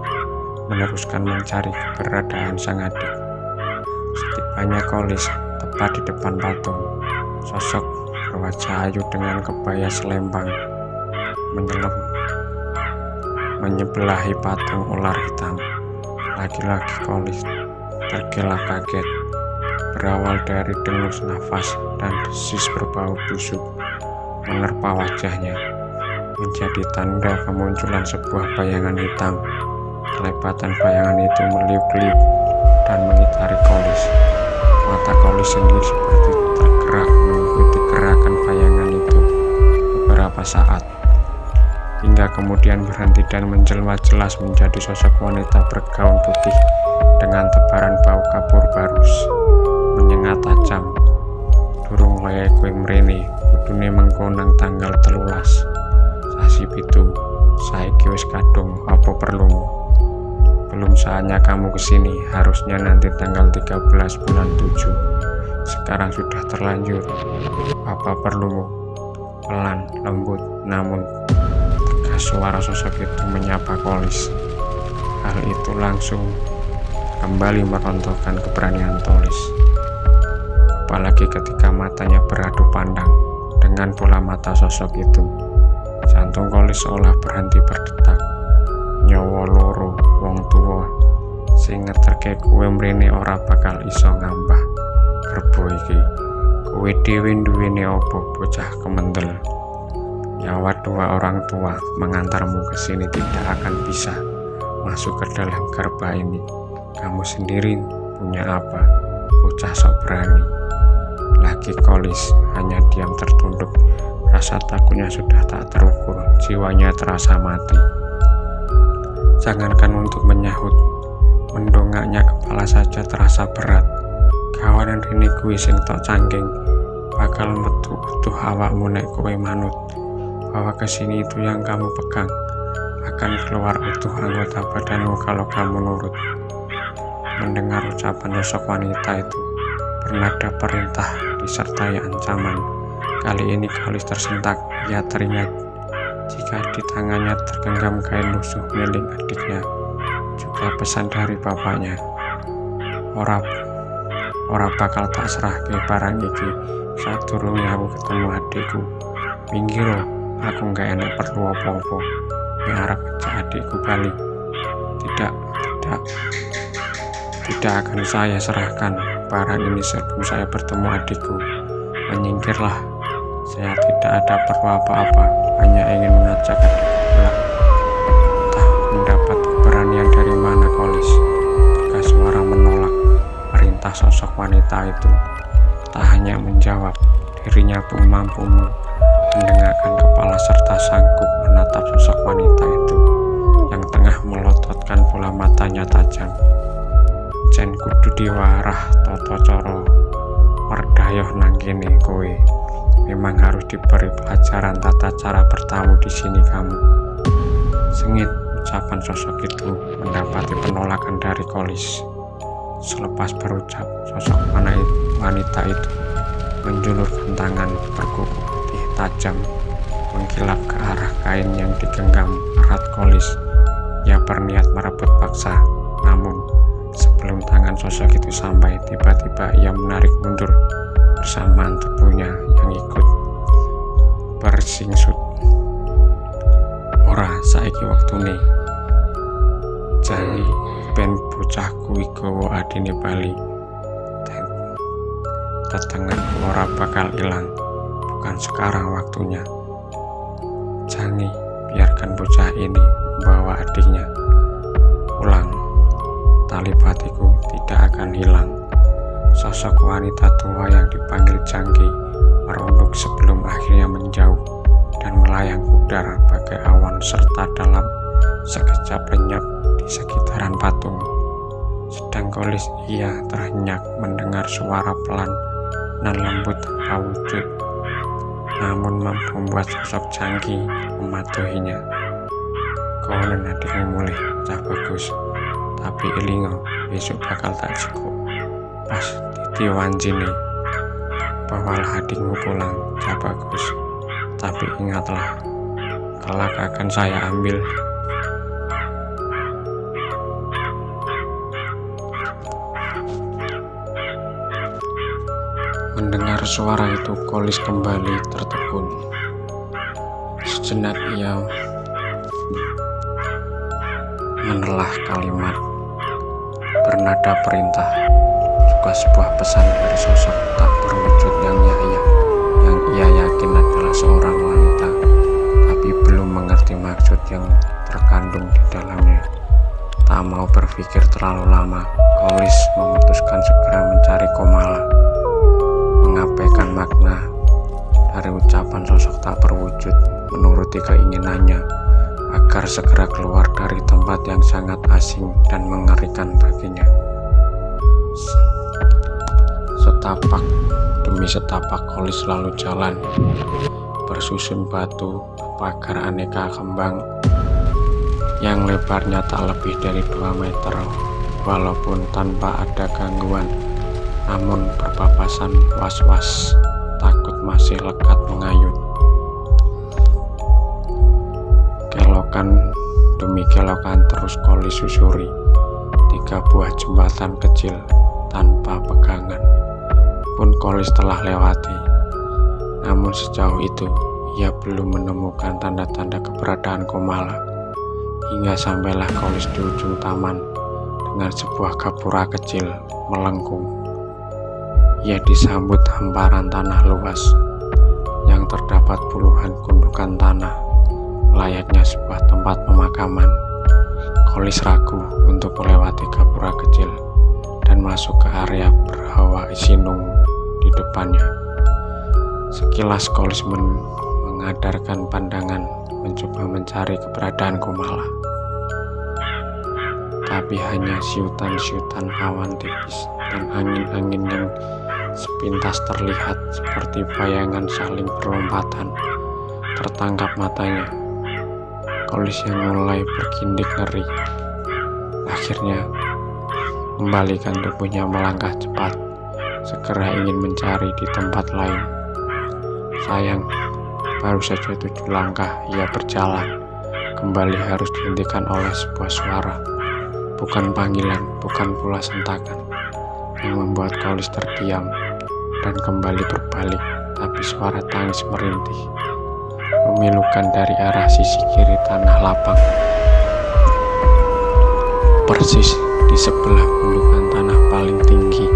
meneruskan mencari keberadaan sang adik. Setibanya Kolis tepat di depan patung, sosok berwajah ayu dengan kebaya selempang menyebelahi patung ular hitam. Lagi-lagi Kolis tergelak kaget, berawal dari dengus nafas dan desis berbau busuk menerpa wajahnya, menjadi tanda kemunculan sebuah bayangan hitam. Kelepatan bayangan itu meliuk-liuk dan mengitari Kolis. Mata Kolis sendiri seperti tergerak mengikuti gerakan bayangan itu beberapa saat, hingga kemudian berhenti dan menjelma jelas menjadi sosok wanita bergaun putih dengan tebaran bau kapur barus menyengat tajam. Durung wayahe kowe mrene, kudune mengko nang tanggal 13 sasi pitu. Saiki wis kadung, apa perlumu? Belum saatnya kamu kesini, harusnya nanti tanggal 13 bulan 7. Sekarang sudah terlanjur. Apa perlumu? Pelan, lembut, namun tegas suara sosok itu menyapa Kolis. Hal itu langsung kembali merontokkan keberanian Kolis, apalagi ketika matanya beradu pandang dengan bola mata sosok itu. Jantung Kolis seolah berhenti berdetak. Nyawa loro wong tuwa sing ngeterke kowe mrene ora bakal iso ngambah gerbo iki. Kowe dhewe duwene apa, bocah kemendel? Nyawa dua orang tua mengantarmu ke sini tidak akan bisa masuk ke dalam gerba ini. Kamu sendiri punya apa, bocah sok berani? Lagi Kolis hanya diam tertunduk. Rasa takutnya sudah tak terukur, jiwanya terasa mati. Jangankan untuk menyahut, mendongaknya kepala saja terasa berat. Kawanan rene kuwi sing tok cangking, bakal metu utuh awakmu nek kowe manut. Bahwa kesini itu yang kamu pegang akan keluar utuh anggota badanmu kalau kamu nurut. Mendengar ucapan sosok wanita itu bernada perintah disertai ancaman. Kali ini Kolis tersentak. Ia teringat jika di tangannya tergenggam kain lusuh milik adiknya, juga pesan dari bapaknya. Ora bakal tak serah ke barang iki sadurunge aku ketemu adikku. Minggiro, aku gak enak perlu apa-apa. Miarep aja adikku bali. Tidak akan saya serahkan barang ini sebelum saya bertemu adikku. Menyingkirlah. Saya tidak ada perlu apa-apa, hanya ingin mengajak adikku pulang. Entah mendapat keberanian dari mana Kolis. Tegas suara menolak perintah sosok wanita itu. Tak hanya menjawab, dirinya pun mampu mendengarkan kepala serta sanggup menatap sosok wanita itu yang tengah melototkan bola matanya tajam. Jen kudu diwarah toto coro merdayoh nang kene kowe. Memang harus diberi pelajaran tata cara bertamu di sini kamu. Sengit ucapan sosok itu mendapati penolakan dari Kolis. Selepas berucap, sosok wanita itu menjulurkan tangan berkuku putih tajam mengkilap ke arah kain yang digenggam erat Kolis. Ia berniat merebut paksa, namun sebelum tangan sosok itu sampai, tiba-tiba ia menarik mundur bersamaan tubuhnya yang ikut bersingsut. Ora saiki waktune. Janji ben bocah kuwi gawa adine bali. Tetengenku ora bakal ilang. Bukan sekarang waktunya. Janji biarkan bocah ini membawa adiknya pulang. Tali batiku tidak akan hilang. Sosok wanita tua yang dipanggil Jangki merunduk sebelum akhirnya menjauh dan melayang pudar bagai awan serta dalam sekejap lenyap di sekitaran patung. Sedang Kolis ia terhenyak mendengar suara pelan dan lembut tanpa wujud, namun mampu membuat sosok Jangki mematuhinya. Kawanan adikmu mulai cah bagus, tapi elingo besok bakal tak cukup. Pas titi wanjine, bawalah adikmu pulang cah bagus, tapi ingatlah, kelak akan saya ambil. Mendengar suara itu, Kolis kembali tertegun. Sejenak ia menelah kalimat bernada perintah, juga sebuah pesan dari sosok tak berwujud yang ia yakin adalah seorang wanita, tapi belum mengerti maksud yang terkandung di dalamnya. Tak mau berpikir terlalu lama, Kolis memutuskan segera mencari Komala, mengabaikan makna dari ucapan sosok tak berwujud, menuruti keinginannya agar segera keluar dari tempat yang sangat asing dan mengerikan baginya. Setapak demi setapak Kolis lalu jalan, bersusun batu, pagar aneka kembang yang lebarnya tak lebih dari 2 meter, walaupun tanpa ada gangguan, namun berpapasan was-was, takut masih lekat mengayun. Kelokan demi kelokan terus Kolis susuri 3 buah jembatan kecil tanpa pegangan pun Kolis telah lewati. Namun sejauh itu ia belum menemukan tanda-tanda keberadaan Komala, hingga sampailah Kolis di ujung taman dengan sebuah gapura kecil melengkung. Ia disambut hamparan tanah luas yang terdapat puluhan gundukan tanah, layaknya sebuah tempat pemakaman. Kolis ragu untuk melewati gapura kecil dan masuk ke area berhawa sinung di depannya. Sekilas Kolis mengadarkan pandangan, mencoba mencari keberadaan Komala, tapi hanya siutan-siutan awan tipis dan angin-angin yang sepintas terlihat seperti bayangan saling berlompatan tertangkap matanya. Kolis yang mulai berkindik ngeri akhirnya membalikan tubuhnya melangkah cepat, segera ingin mencari di tempat lain. Sayang, baru saja 7 langkah ia berjalan, kembali harus dihentikan oleh sebuah suara, bukan panggilan, bukan pula sentakan, yang membuat Kolis terdiam dan kembali berbalik, tapi suara tangis merintih memilukan dari arah sisi kiri tanah lapang. Persis di sebelah gundukan tanah paling tinggi.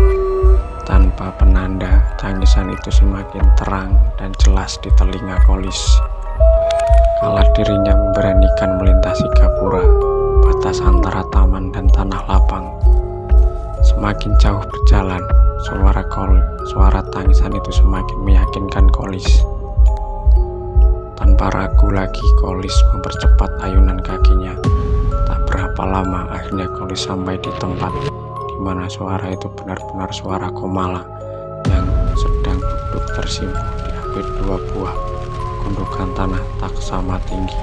Tanpa penanda, tangisan itu semakin terang dan jelas di telinga Kolis. Kala dirinya memberanikan melintasi gapura, batas antara taman dan tanah lapang. Semakin jauh berjalan, suara tangisan itu semakin meyakinkan Kolis. Tanpa ragu lagi, Kolis mempercepat ayunan kakinya. Tak berapa lama, akhirnya Kolis sampai di tempat di mana suara itu benar-benar suara Komala yang sedang duduk tersimpul di hampir 2 buah gundukan tanah tak sama tinggi.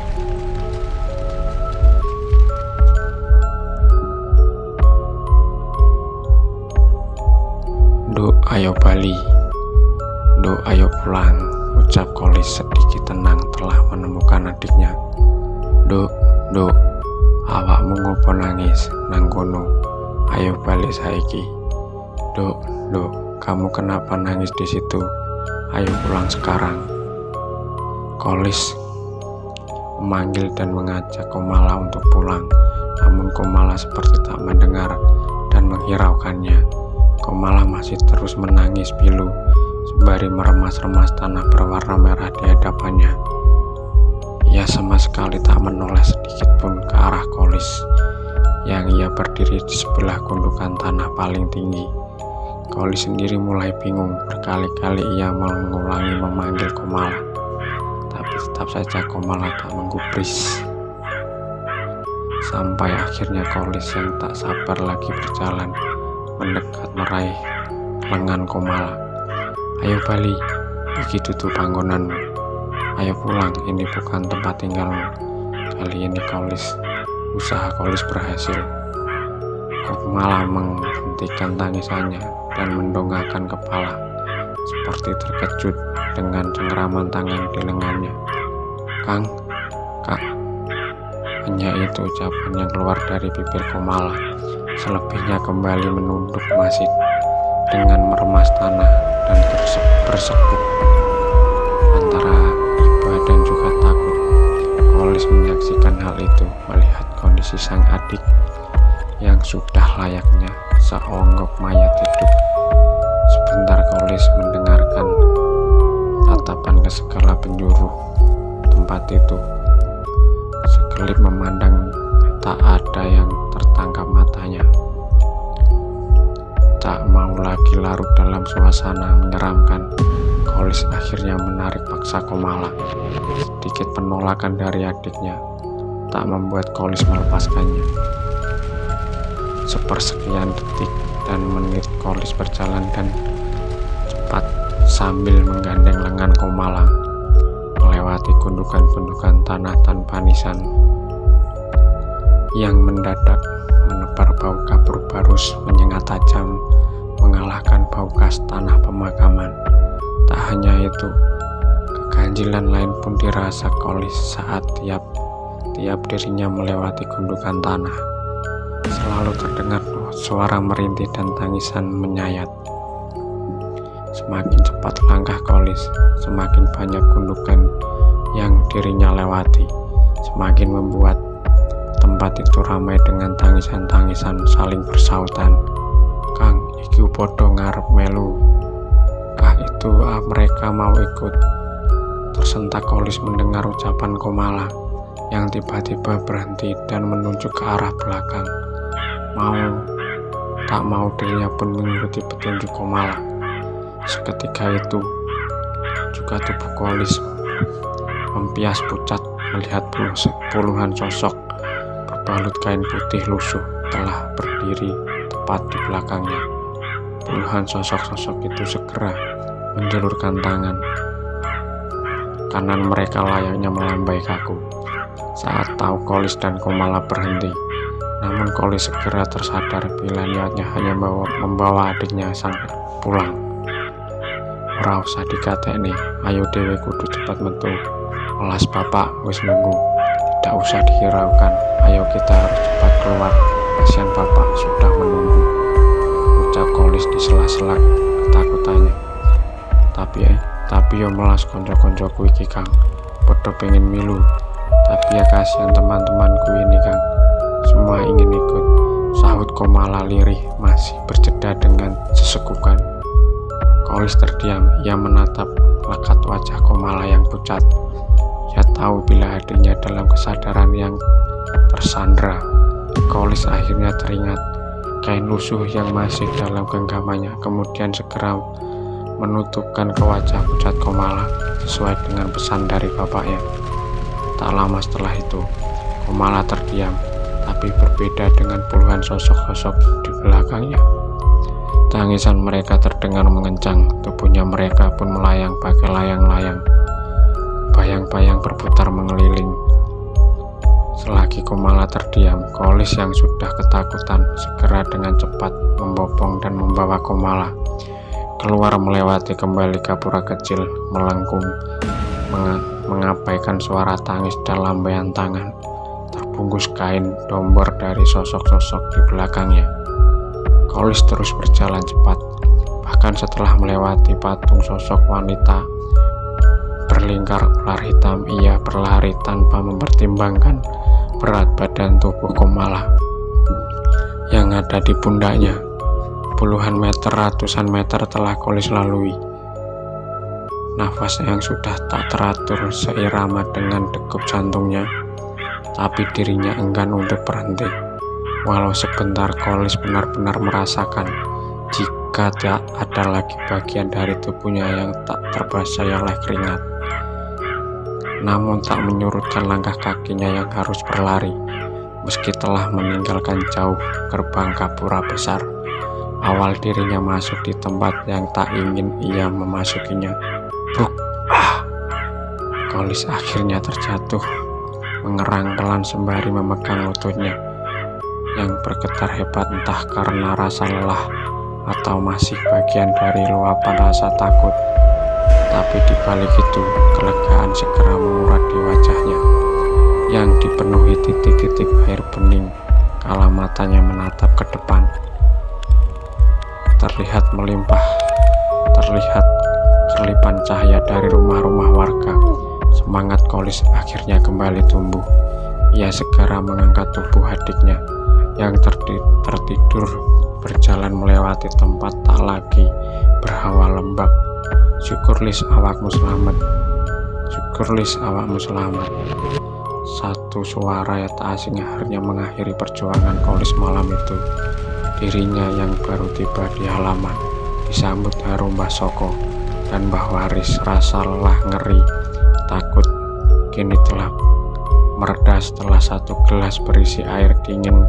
"Duk, ayo bali. Duk, ayo pulang," ucap Kolis sedikit tenang telah menemukan adiknya. Duk, awakmu ngopo nangis nang kono? Ayo balik saiki." Duk, kamu kenapa nangis di situ? Ayo pulang sekarang." Kolis memanggil dan mengajak Komala untuk pulang, namun Komala seperti tak mendengar dan menghiraukannya. Komala masih terus menangis pilu sembari meremas-remas tanah berwarna merah di hadapannya. Ia sama sekali tak menoleh sedikit pun ke arah Kolis yang ia berdiri di sebelah gundukan tanah paling tinggi. Kolis sendiri mulai bingung, berkali-kali ia mengulangi memanggil Komala, tapi tetap saja Komala tak menggubris. Sampai akhirnya Kolis yang tak sabar lagi berjalan mendekat meraih lengan Komala. "Ayo bali, iki tutup panggonanmu. Ayo pulang, ini bukan tempat tinggalmu. Kali ini usaha Kolis berhasil. Komala menghentikan tangisannya dan mendongakkan kepala seperti terkejut dengan cengkeraman tangan di lengannya. "Kang, Kak." Hanya itu ucapan yang keluar dari bibir Komala. Selebihnya kembali menunduk masih dengan meremas tanah dan bersekuk antara iba dan juga takut. Kolis menyaksikan hal itu, melihat kondisi sang adik yang sudah layaknya seonggok mayat hidup. Sebentar Kolis mendengarkan tatapan ke segala penjuru tempat itu. Sekelip memandang, tak ada yang tertangkap matanya. Tak mau lagi larut dalam suasana menyeramkan, Kolis akhirnya menarik paksa Komala. Sedikit penolakan dari adiknya tak membuat Kolis melepaskannya. Sepersekian detik dan menit Kolis berjalan dan cepat sambil menggandeng lengan Komala melewati gundukan-gundukan tanah tanpa nisan yang mendadak menebar bau kapur barus menyengat tajam, mengalahkan bau gas tanah pemakaman. Tak hanya itu, keganjilan lain pun dirasa Kolis saat tiap dirinya melewati gundukan tanah. Selalu terdengar suara merintih dan tangisan menyayat. Semakin cepat langkah Kolis, semakin banyak gundukan yang dirinya lewati, semakin membuat tempat itu ramai dengan tangisan-tangisan saling bersautan. "Kang, iki podo ngarep melu. Kah itu mereka mau ikut?" Tersentak Kolis mendengar ucapan Komala yang tiba-tiba berhenti dan menunjuk ke arah belakang. Tak mau dirinya pun mengikuti petunjuk Komala. Seketika itu juga tubuh Kolis mempias pucat melihat puluhan sosok berbalut kain putih lusuh telah berdiri tepat di belakangnya. Puluhan sosok-sosok itu segera menjulurkan tangan kanan mereka layaknya melambai kaku saat tahu Kolis dan Komala berhenti. Namun Kolis segera tersadar bila niatnya hanya membawa adiknya pulang. "Ora usah dikatekne, ayo dhewe kudu cepat metu. Welas bapak wis nunggu. Tidak usah dihiraukan, ayo kita harus cepat keluar. Kasihan bapak sudah menunggu," ucap Kolis di sela-sela ketakutannya. Tapi yo melas konco-koncoku iki Kang, podo pengen milu. Tapi ya kasihan teman-temanku ini Kang, semua ingin ikut, sahut Komala lirih masih berjeda dengan sesekukan. Kolis terdiam, ia menatap lekat wajah Komala yang pucat. Ia tahu bila adiknya dalam kesadaran yang tersandra. Kolis akhirnya teringat kain lusuh yang masih dalam genggamannya, kemudian segera menutupkan ke wajah pucat Komala sesuai dengan pesan dari bapaknya. Tak lama setelah itu, Komala terdiam, tapi berbeda dengan puluhan sosok-sosok di belakangnya. Tangisan mereka terdengar mengencang, tubuhnya mereka pun melayang bagai layang-layang. Bayang-bayang berputar mengeliling. Selagi Komala terdiam, Kolis yang sudah ketakutan segera dengan cepat membopong dan membawa Komala keluar melewati kembali gapura kecil, melengkung, mengabaikan suara tangis dan lambaian tangan terbungkus kain dombor dari sosok-sosok di belakangnya. Kolis terus berjalan cepat, bahkan setelah melewati patung sosok wanita berlingkar ular hitam, ia berlari tanpa mempertimbangkan berat badan tubuh Komala yang ada di pundaknya. Puluhan meter, ratusan meter telah Kolis lalui. Nafas yang sudah tak teratur seirama dengan degup jantungnya, tapi dirinya enggan untuk berhenti. Walau sebentar Kolis benar-benar merasakan jika tak ada lagi bagian dari tubuhnya yang tak terbasahi oleh keringat. Namun tak menyurutkan langkah kakinya yang harus berlari, meski telah meninggalkan jauh gerbang gapura besar. Awal dirinya masuk di tempat yang tak ingin ia memasukinya. Bruk! Kolis akhirnya terjatuh mengerang pelan sembari memegang lututnya yang bergetar hebat, entah karena rasa lelah atau masih bagian dari luapan rasa takut. Tapi di balik itu, kelegaan segera mengurat di wajahnya yang dipenuhi titik-titik air bening kala matanya menatap ke depan. Terlihat melimpah, terlihat kerlipan cahaya dari rumah-rumah warga. Semangat Kolis akhirnya kembali tumbuh. Ia segera mengangkat tubuh adiknya yang tertidur berjalan melewati tempat tak lagi berhawa lembab. Syukurlis awakmu selamat, syukurlis awakmu selamat. Satu suara yang tak asing akhirnya mengakhiri perjuangan Kolis malam itu. Dirinya yang baru tiba di halaman disambut harum Mbah Soko dan Mbah Waris. Rasa lelah, ngeri, takut kini telah mereda setelah satu gelas berisi air dingin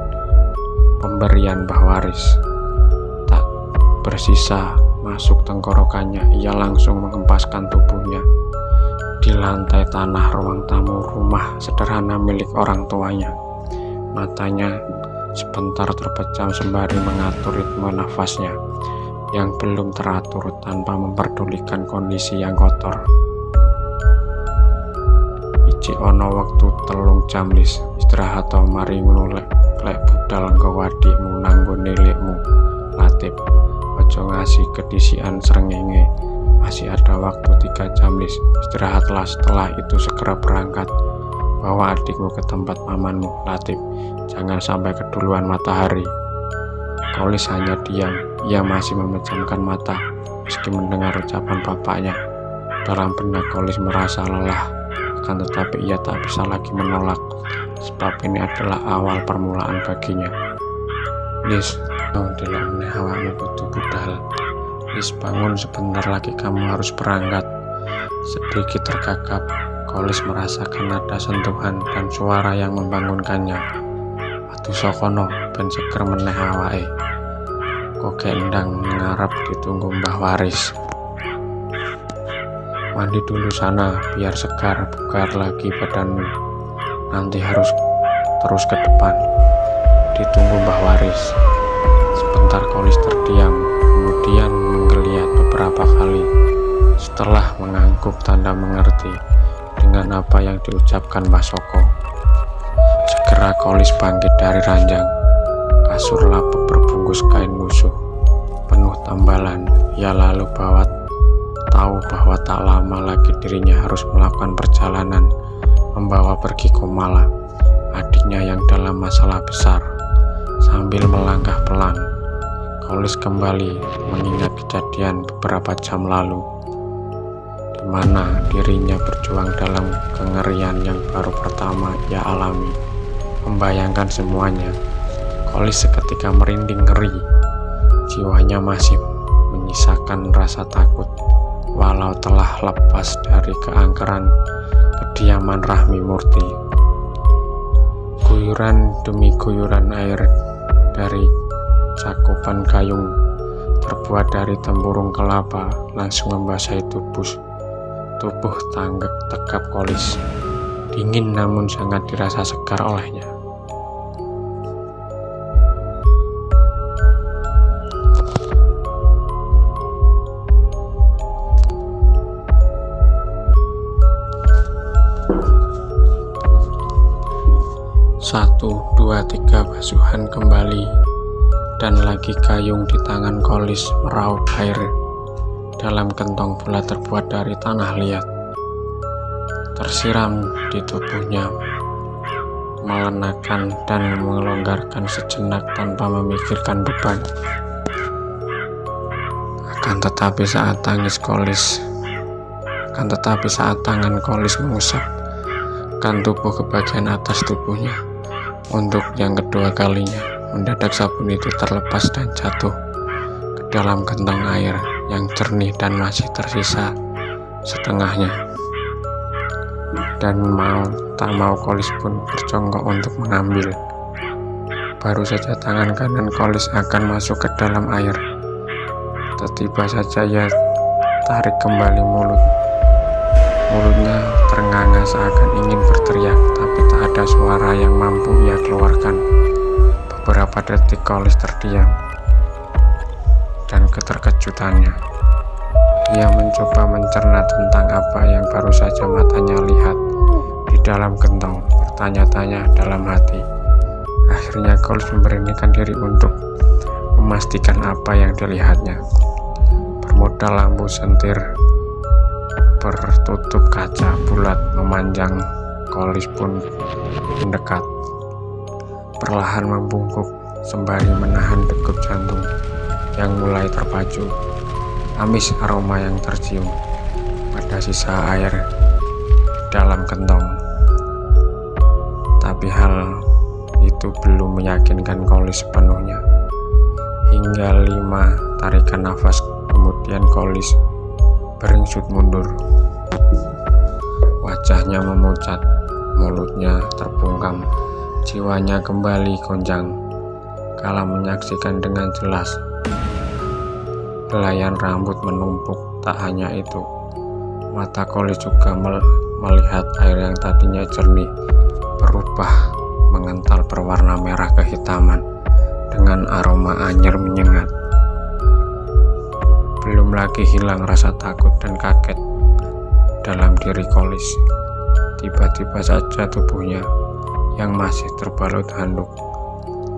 pemberian Mbah Waris tak bersisa masuk tenggorokannya. Ia langsung mengempaskan tubuhnya di lantai tanah ruang tamu rumah sederhana milik orang tuanya. Matanya sebentar terpejam sembari mengatur ritme nafasnya yang belum teratur tanpa memperdulikan kondisi yang kotor. Iki ono waktu telung jam lis istirahat atau mari ngono lek budal engko adikmu nanggo nilikmu Latif. Ojo ngasih kedisian srengenge. Masih ada waktu 3 jam lis. Istirahatlah, setelah itu segera berangkat. Bawa adikmu ke tempat pamanmu Latif. Jangan sampai keduluan matahari. Kolis hanya diam. Ia masih memejamkan mata meski mendengar ucapan bapaknya. Dalam benak Kolis merasa lelah, akan tetapi ia tak bisa lagi menolak, sebab ini adalah awal permulaan baginya. Lis, delok meneh awakmu kudu budal. Lis, bangun, sebentar lagi kamu harus berangkat. Sedikit tergagap, Kolis merasakan ada sentuhan dan suara yang membangunkannya. Atuh sokono ben seger meneh awake. Kok endang ngarep ditunggu Mbah Waris. Mandi dulu sana biar segar, bugar lagi badanmu. Nanti harus terus ke depan. Ditunggu Mbah Waris. Sebentar Kolis terdiam, kemudian menggeliat beberapa kali. Setelah mengangguk tanda mengerti dengan apa yang diucapkan Mbah Soko. Segera Kolis bangkit dari ranjang. Kasur lapuk berbungkus kain lusuh penuh tambalan. Ia lalu tahu bahwa tak lama lagi dirinya harus melakukan perjalanan membawa pergi Komala, adiknya yang dalam masalah besar. Sambil melangkah pelan, Kolis kembali mengingat kejadian beberapa jam lalu, di mana dirinya berjuang dalam kengerian yang baru pertama ia alami. Membayangkan semuanya, Kolis seketika merinding ngeri. Jiwanya masih menyisakan rasa takut, walau telah lepas dari keangkeran kediaman Rahmi Murti. Guyuran demi guyuran air dari cakupan gayung terbuat dari tempurung kelapa langsung membasahi tubuh tegap Kolis. Dingin namun sangat dirasa segar olehnya. Satu, dua, tiga, basuhan kembali, dan lagi gayung di tangan Kolis meraup air dalam kentong bulat terbuat dari tanah liat. Tersiram di tubuhnya, melenakan dan melonggarkan sejenak tanpa memikirkan beban. Akan tetapi saat tangan Kolis mengusapkan tubuh ke bagian atas tubuhnya untuk yang kedua kalinya, mendadak sabun itu terlepas dan jatuh ke dalam gentong air yang jernih dan masih tersisa setengahnya. Dan tak mau Kolis pun berjongkok untuk mengambil. Baru saja tangan kanan Kolis akan masuk ke dalam air, tiba saja ia tarik kembali mulutnya ternganga seakan ingin berteriak, tapi tak ada ada suara yang mampu ia keluarkan. Beberapa detik Kolis terdiam, dan keterkejutannya, ia mencoba mencerna tentang apa yang baru saja matanya lihat. Di dalam gentong, bertanya-tanya dalam hati. Akhirnya Kolis memberanikan diri untuk memastikan apa yang dilihatnya. Bermodal lampu sentir bertutup kaca bulat memanjang, Kolis pun mendekat, perlahan membungkuk sembari menahan degup jantung yang mulai terpacu. Amis aroma yang tercium pada sisa air di dalam gentong. Tapi hal itu belum meyakinkan Kolis sepenuhnya. Hingga 5 tarikan nafas kemudian Kolis beringsut mundur. Wajahnya memucat, mulutnya terbungkam, jiwanya kembali gonjang kala menyaksikan dengan jelas belayan rambut menumpuk. Tak hanya itu, mata Kolis juga melihat air yang tadinya jernih berubah mengental berwarna merah kehitaman dengan aroma anyir menyengat. Belum lagi hilang rasa takut dan kaget dalam diri Kolis. Tiba-tiba saja tubuhnya yang masih terbalut handuk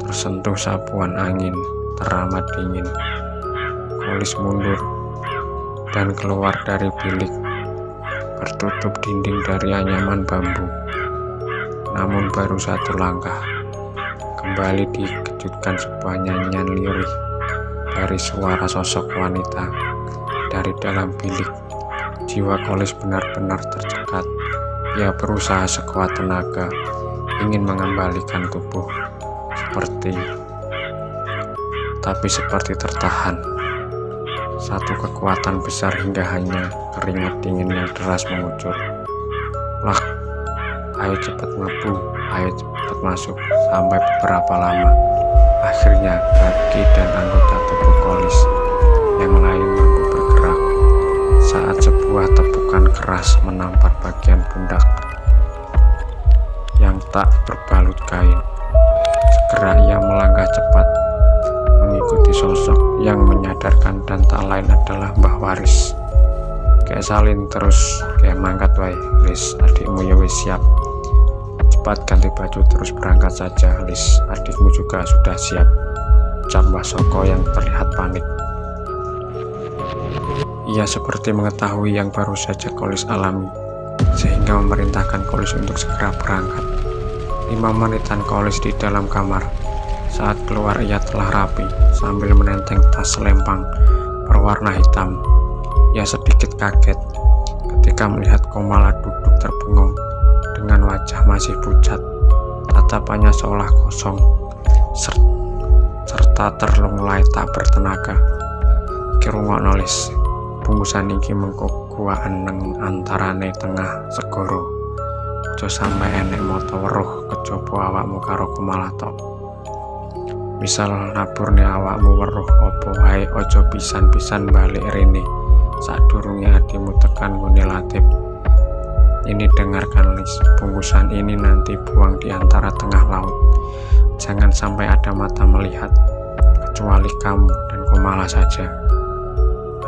tersentuh sapuan angin teramat dingin. Kolis mundur dan keluar dari bilik bertutup dinding dari anyaman bambu. Namun baru satu langkah, kembali dikejutkan sebuah nyanyian lirih dari suara sosok wanita dari dalam bilik. Jiwa Kolis benar-benar tercekat. Ia berusaha sekuat tenaga ingin mengembalikan tubuh tapi seperti tertahan. Satu kekuatan besar hingga hanya keringat dingin yang deras mengucur. Lah, ayo cepat ngebu, ayo cepat masuk. Sampai beberapa lama, akhirnya kaki dan anggota tubuh Kolis yang lain mampu bergerak saat sebuah tepukan keras menampar bagian pundak yang tak berbalut kain. Segera ia melangkah cepat mengikuti sosok yang menyadarkan dan tak lain adalah Mbah Waris. Kayak salin terus, kayak mangkat wae, Lis, adikmu ya wis siap. Cepat ganti baju terus berangkat saja, Lis, adikmu juga sudah siap, ucap Mbah Soko yang terlihat panik. Ia seperti mengetahui yang baru saja Kolis alami, sehingga memerintahkan Kolis untuk segera berangkat. 5 menitan Kolis di dalam kamar. Saat keluar ia telah rapi sambil menenteng tas selempang berwarna hitam. Ia sedikit kaget ketika melihat Komala duduk terbengong dengan wajah masih pucat, tatapannya seolah kosong serta terlunglai tak bertenaga. Kirungokno Lis, bungkusan iki mengko gua eneng antarane tengah segoro. Aja sampe enek mata weruh kejaba awakmu karo Komala tok. Misal naburne awakmu weruh apa wae aja pisan-pisan balik rene sadurunge adimu tekan nggone Latif. Ini dengarkan Lis, bungkusan ini nanti buang di antara tengah laut. Jangan sampai ada mata melihat, kecuali kamu dan Komala saja.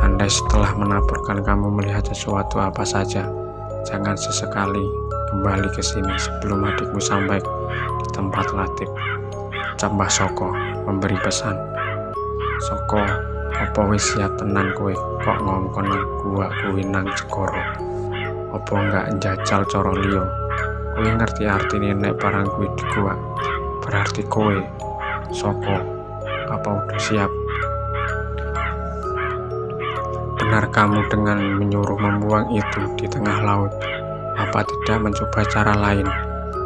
Andai setelah menaburkan kamu melihat sesuatu apa saja, jangan sesekali kembali ke sini sebelum adikmu sampai di tempat Latif. Mbah Soko memberi pesan. Soko, apa wis siap tenan kowe kok ngongkon nang gua kuwi nang segoro? Apa enggak njajal cara liya? Kowe ngerti artine nek barang kuwi di gua? Berarti kowe, Soko, apa udah siap? Benar kamu dengan menyuruh membuang itu di tengah laut? Apa tidak mencoba cara lain?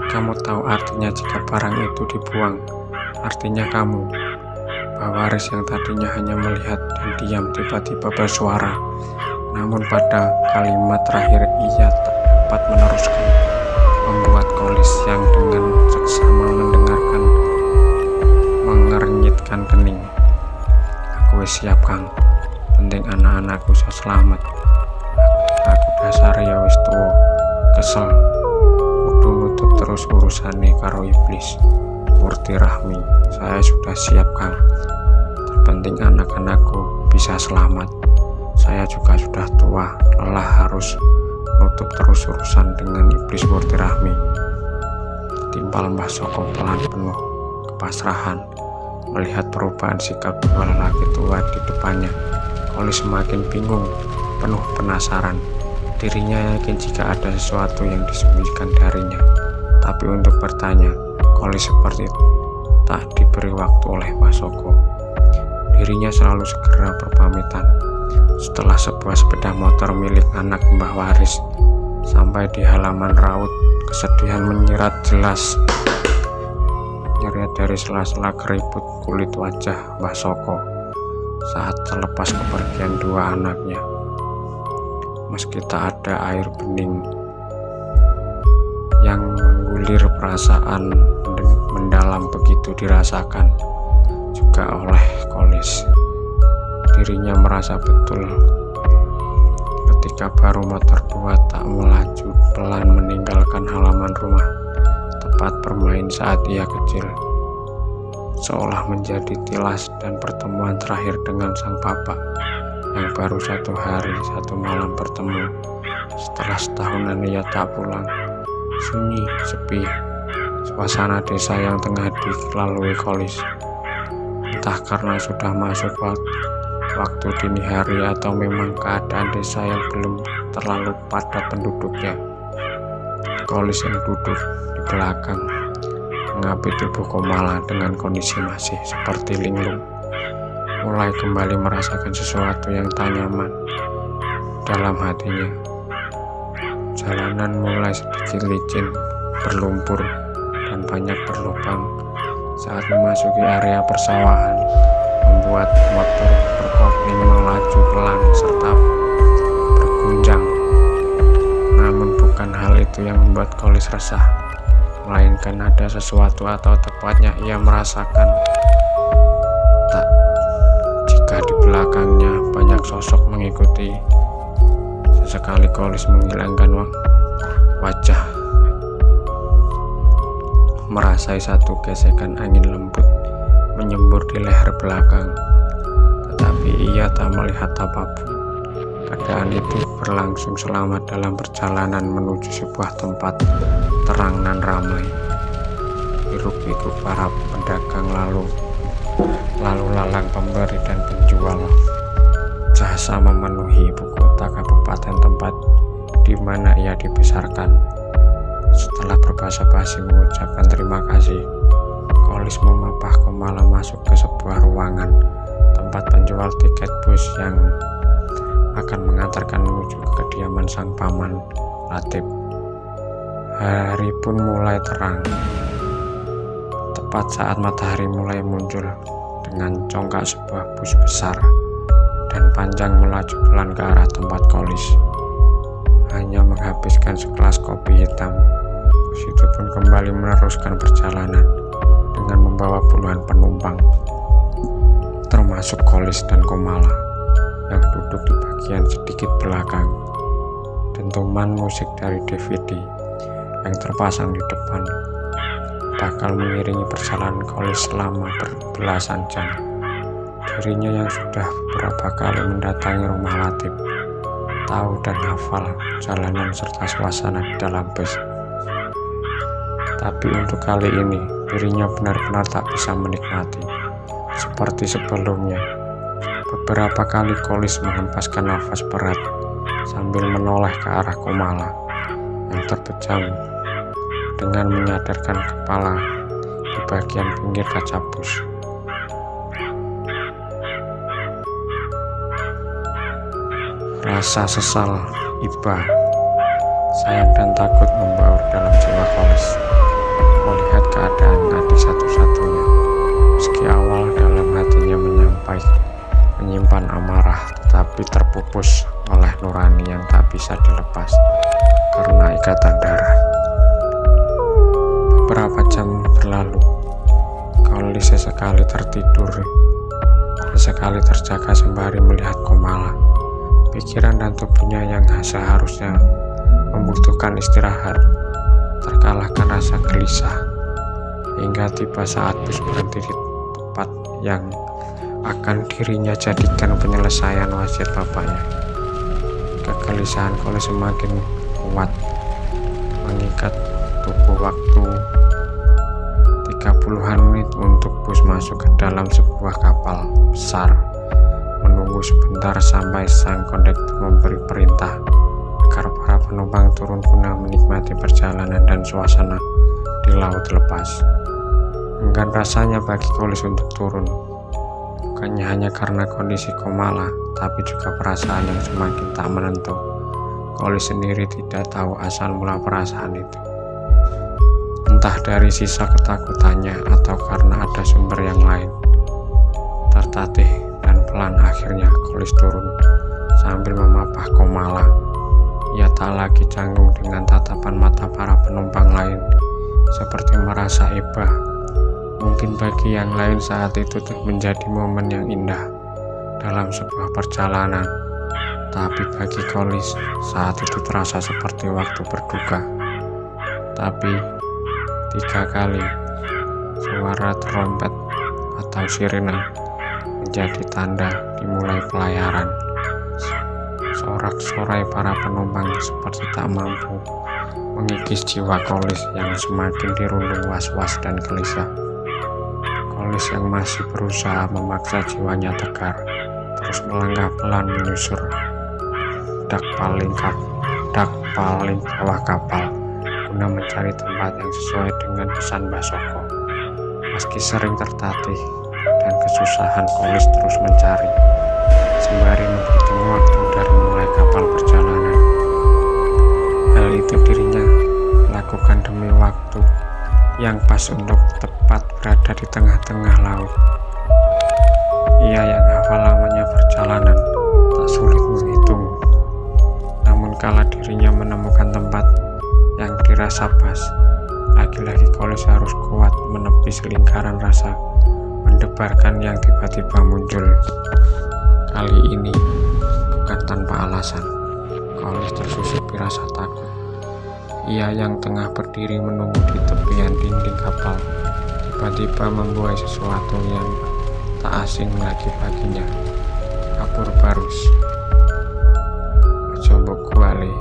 Kamu tahu artinya jika barang itu dibuang? Artinya kamu, Mbah Waris yang tadinya hanya melihat dan diam tiba-tiba bersuara. Namun pada kalimat terakhir ia tak dapat meneruskan, membuat Kolis yang dengan seksama mendengarkan mengernyitkan kening. Aku wis siap Kang, penting anak-anakku selamat. Aku dasar ya wis tuwa, kesel, kudu nutup terus terus urusane karo iblis. Murti Rahmi, saya sudah siap Kang. Terpenting anak-anakku bisa selamat. Saya juga sudah tua, lelah harus nutup terus urusan dengan iblis Murti Rahmi. Timpal Mbah Soko pelan penuh kepasrahan melihat perubahan sikap dua lelaki tua di depannya. Kolis semakin bingung, penuh penasaran. Dirinya yakin jika ada sesuatu yang disembunyikan darinya, tapi untuk bertanya, Kolis seperti tak diberi waktu oleh Mbah Soko. Dirinya selalu segera berpamitan. Setelah sebuah sepeda motor milik anak Mbah Waris sampai di halaman raut, kesedihan menyerat jelas dari sela-sela keriput kulit wajah Mbah Soko saat selepas kepergian dua anaknya. Meski tak ada air bening yang menggulir, perasaan mendalam begitu dirasakan juga oleh Kolis. Dirinya merasa betul ketika baru motor tua tak melaju pelan meninggalkan halaman rumah tempat bermain saat ia kecil, seolah menjadi tilas dan pertemuan terakhir dengan sang bapak yang baru satu hari satu malam bertemu setelah setahunan ia tak pulang. Sunyi, sepi, suasana desa yang tengah dilalui Kolis, entah karena sudah masuk waktu dini hari atau memang keadaan desa yang belum terlalu padat penduduknya. Kolis yang duduk di belakang mengambil tubuh Komala dengan kondisi masih seperti linglung, mulai kembali merasakan sesuatu yang tak nyaman dalam hatinya. Jalanan mulai sedikit licin, berlumpur, dan banyak berlubang saat memasuki area persawahan, membuat motor berkopling melaju pelan serta bergunjang. Namun bukan hal itu yang membuat Kolis resah, melainkan ada sesuatu, atau tepatnya ia merasakan tak jika di belakangnya banyak sosok mengikuti. Sesekali Kolis menghilangkan wajah, merasai satu gesekan angin lembut menyembur di leher belakang, tetapi ia tak melihat apapun. Keadaan itu berlangsung selama dalam perjalanan menuju sebuah tempat terang dan ramai. Hiruk-pikuk para pedagang lalu lalang pemberi dan penjual jasa memenuhi ibu kota kabupaten tempat di mana ia dibesarkan. Setelah berbasa-basi mengucapkan terima kasih, Kolis memapah Komala masuk ke sebuah ruangan tempat penjual tiket bus yang akan mengantarkan menuju ke kediaman sang paman Latif. Hari pun mulai terang. Tepat saat matahari mulai muncul dengan congkak, sebuah bus besar dan panjang melaju pelan ke arah tempat Kolis. Hanya menghabiskan segelas kopi hitam, bus itu pun kembali meneruskan perjalanan dengan membawa puluhan penumpang, termasuk Kolis dan Komala yang duduk di bagian sedikit belakang. Dentuman musik dari DVD yang terpasang di depan bakal mengiringi perjalanan Kolis selama berbelasan jam. Dirinya yang sudah beberapa kali mendatangi rumah Latif tahu dan hafal jalanan serta suasana di dalam bus. Tapi untuk kali ini dirinya benar-benar tak bisa menikmati seperti sebelumnya. Beberapa kali Kolis menghempaskan nafas berat sambil menoleh ke arah Komala yang terpejam dengan menyadarkan kepala di bagian pinggir kaca bus. Rasa sesal, iba, sayang dan takut membaur dalam jiwa Kolis melihat keadaan adik satu-satunya. Meski awal dalam hatinya menyimpan amarah, tetapi terpupus oleh nurani yang tak bisa dilepas karena ikatan darah. Beberapa jam berlalu, Kolis sesekali tertidur, sesekali terjaga sembari melihat Komala. Pikiran dan tubuhnya yang seharusnya membutuhkan istirahat kalahkan rasa gelisah, hingga tiba saat bus berhenti di tempat yang akan dirinya jadikan penyelesaian wasiat bapaknya. Kegelisahan Kolis semakin kuat, mengikat tubuh. Waktu 30-an menit untuk bus masuk ke dalam sebuah kapal besar. Menunggu sebentar sampai sang kondektur memberi perintah agar para penumpang turun guna menikmati perjalanan dan suasana di laut lepas. Enggan rasanya bagi Kolis untuk turun, bukannya hanya karena kondisi Komala, tapi juga perasaan yang semakin tak menentu. Kolis sendiri tidak tahu asal mula perasaan itu, entah dari sisa ketakutannya atau karena ada sumber yang lain. Tertatih dan pelan akhirnya Kolis turun sambil memapah Komala. Ia tak lagi canggung dengan tatapan mata para penumpang lain, seperti merasa iba. Mungkin bagi yang lain saat itu menjadi momen yang indah dalam sebuah perjalanan, tapi bagi Kolis saat itu terasa seperti waktu berduka. Tapi 3 kali suara trompet atau sirena menjadi tanda dimulai pelayaran. Sorak-sorai para penumpang seperti tak mampu mengikis jiwa Kolis yang semakin dirundung was-was dan gelisah. Kolis yang masih berusaha memaksa jiwanya tegar terus melangkah pelan menyusur dak paling bawah kapal guna mencari tempat yang sesuai dengan pesan Mbah Soko. Meski sering tertatih dan kesusahan, Kolis terus mencari sembari menghitung waktu dari mulai kapal perjalanan. Hal itu dirinya lakukan demi waktu yang pas untuk tepat berada di tengah-tengah laut. Ia yang hafal lamanya perjalanan tak sulit menghitung. Namun kala dirinya menemukan tempat yang dirasa pas, lagi-lagi Kolis harus kuat menepis lingkaran rasa mendebarkan yang tiba-tiba muncul. Kali ini bukan tanpa alasan, Kolis tersusupi rasa takut. Ia yang tengah berdiri menunggu di tepian dinding kapal tiba-tiba membuai sesuatu yang tak asing lagi baginya. Kapur barus. Ojo mbok kuali.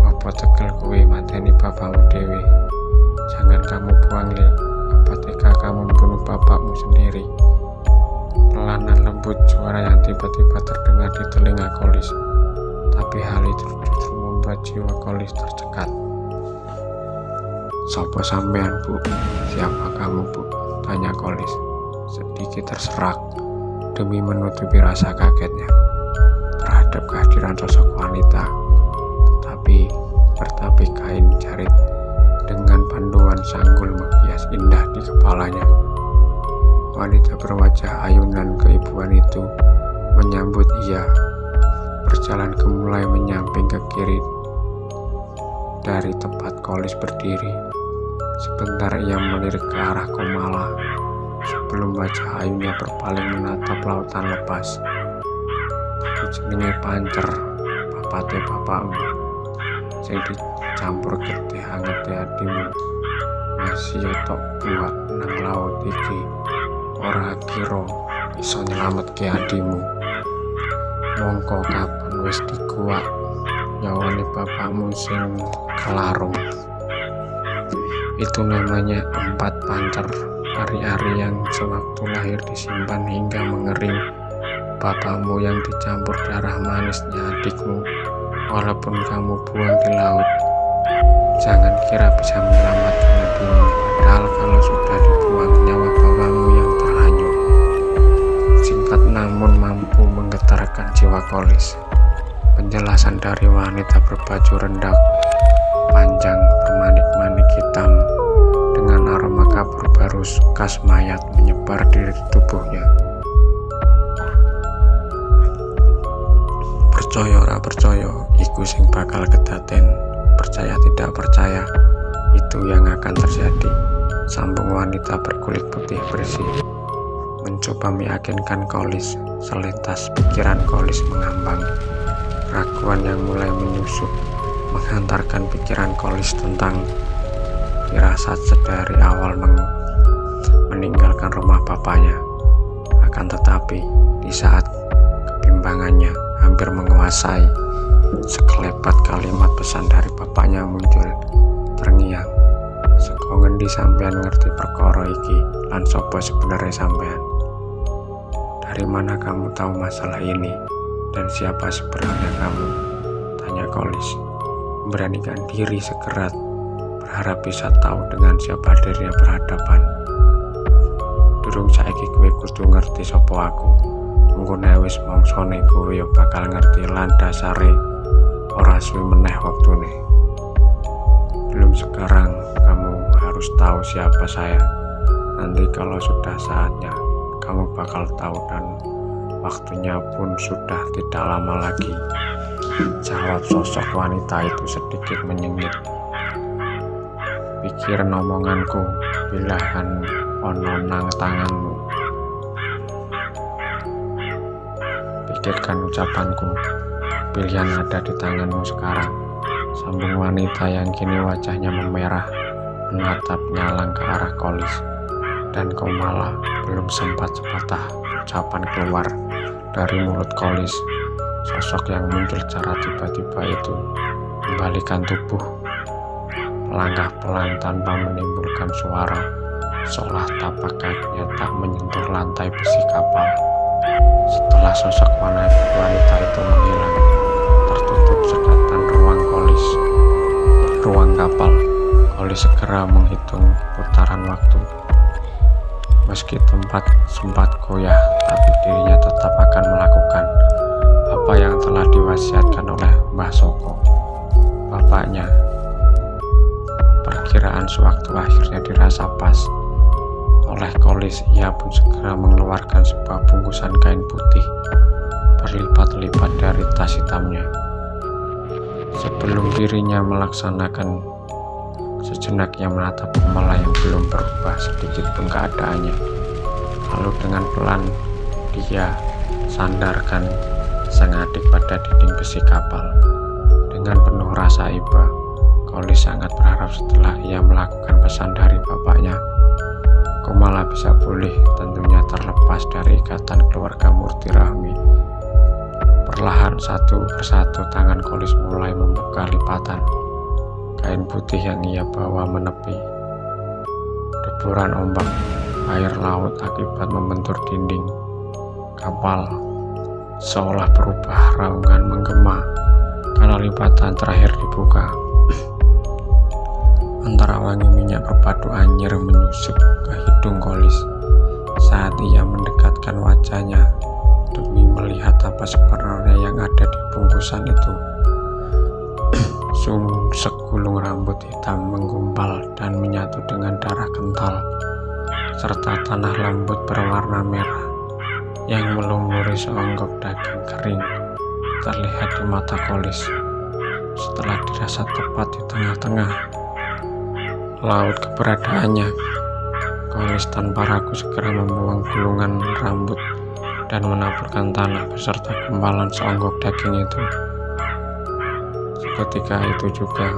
Apa tekel kowe mateni bapakmu dewe? Jangan kamu buang le. Apa tega kamu membunuh bapakmu sendiri? Pelan dan lembut suara yang tiba-tiba terdengar di telinga Kolis. Tapi hal itu justru membuat jiwa Kolis tercekat. Sopo sampean, Bu? Siapa kamu, Bu? Tanya Kolis, sedikit terserak demi menutupi rasa kagetnya terhadap kehadiran sosok wanita, tapi bertapih kain jarit dengan panduan sanggul menghias indah di kepalanya. Wanita berwajah ayunan keibuan itu menyambut ia. Berjalan gemulai menyamping ke kiri dari tempat Kolis berdiri. Sebentar ia melirik ke arah Komala sebelum wajah ayunya berpaling menatap lautan lepas. Aku jenenge Pancer, bapate bapakmu, sing dicampur getih angete adimu. Masih tok buat nang laut iki, ora kira iso nyelametke adimu. Mongko kapan wis dikuak nyawane bapakmu sing kelarung. Itu namanya 4 pancer, ari-ari yang sewaktu lahir disimpan hingga mengering. Bapakmu yang dicampur darah manisnya adikmu, walaupun kamu buang di laut, jangan kira bisa menyelamatkan adikmu. Padahal kalau sudah dibuang, nyawa bapakmu yang terhanyut. Singkat namun mampu menggetarkan jiwa Kolis. Penjelasan dari wanita berbaju rendak panjang bermanik-manik hitam dengan aroma kapur barus khas mayat menyebar di tubuhnya. Percaya ora percaya, iku sing bakal kedaten. Percaya tidak percaya, itu yang akan terjadi. Sambung wanita berkulit putih bersih, mencoba meyakinkan Kolis. Selintas pikiran Kolis mengambang. Keraguan yang mulai menyusup menghantarkan pikiran Kolis tentang firasat sedari awal meninggalkan rumah bapaknya. Akan tetapi di saat kebimbangannya hampir menguasai, sekelebat kalimat pesan dari bapaknya muncul terngiang. Seko ngendi sampean ngerti perkara iki lan sapa sebenarnya sampean? Dari mana kamu tahu masalah ini dan siapa sebenarnya kamu? Tanya Kolis, memberanikan diri sekerat, berharap bisa tahu dengan siapa dirinya berhadapan. Durung saiki kowe kudu ngerti sapa aku. Engko nek wis mangsane kowe yo bakal ngerti lan dasare ora suwe meneh waktune. Belum sekarang kamu harus tahu siapa saya. Nanti kalau sudah saatnya kamu bakal tahu dan waktunya pun sudah tidak lama lagi. Jawab sosok wanita itu sedikit menyengit. Pikir omonganku bilahan ono nang tanganmu. Pikirkan ucapanku, pilihan ada di tanganmu sekarang. Sambung wanita yang kini wajahnya memerah, menatap nyalang ke arah Kolis. Dan kau malah belum sempat sepatah ucapan keluar dari mulut Kolis, sosok yang muncul secara tiba-tiba itu membalikan tubuh, melangkah pelan tanpa menimbulkan suara, seolah tapak kakinya tak menyentuh lantai besi kapal. Setelah sosok wanita itu menghilang, tertutup sedatan ruang kapal. Kolis segera menghitung putaran waktu. Meski tempat sempat goyah, tapi dirinya tetap akan melakukan apa yang telah diwasiatkan oleh Mbah Soko, bapaknya. Perkiraan sewaktu akhirnya dirasa pas oleh Kolis. Ia pun segera mengeluarkan sebuah bungkusan kain putih berlipat-lipat dari tas hitamnya. Sebelum dirinya melaksanakan, sejenak ia menatap Kumala yang belum berubah sedikit pun keadaannya. Lalu dengan pelan dia sandarkan sang adik pada dinding besi kapal. Dengan penuh rasa iba, Kolis sangat berharap setelah ia melakukan pesan dari bapaknya, Kumala bisa pulih, tentunya terlepas dari ikatan keluarga Murti Rahmi. Perlahan satu persatu tangan Kolis mulai membuka lipatan kain putih yang ia bawa menepi. Deburan ombak air laut akibat membentur dinding kapal seolah berubah raungan menggema karena lipatan terakhir dibuka. Antara wangi minyak berpadu anyir menyusup ke hidung Kolis saat ia mendekatkan wajahnya demi melihat apa sebenarnya yang ada di bungkusan itu. Segulung rambut hitam menggumpal dan menyatu dengan darah kental, serta tanah lembut berwarna merah yang melumuri seonggok daging kering terlihat di mata Kolis. Setelah dirasa tepat di tengah-tengah laut keberadaannya, Kolis tanpa ragu segera membuang gulungan rambut dan menaburkan tanah beserta gumpalan seonggok daging itu. Ketika itu juga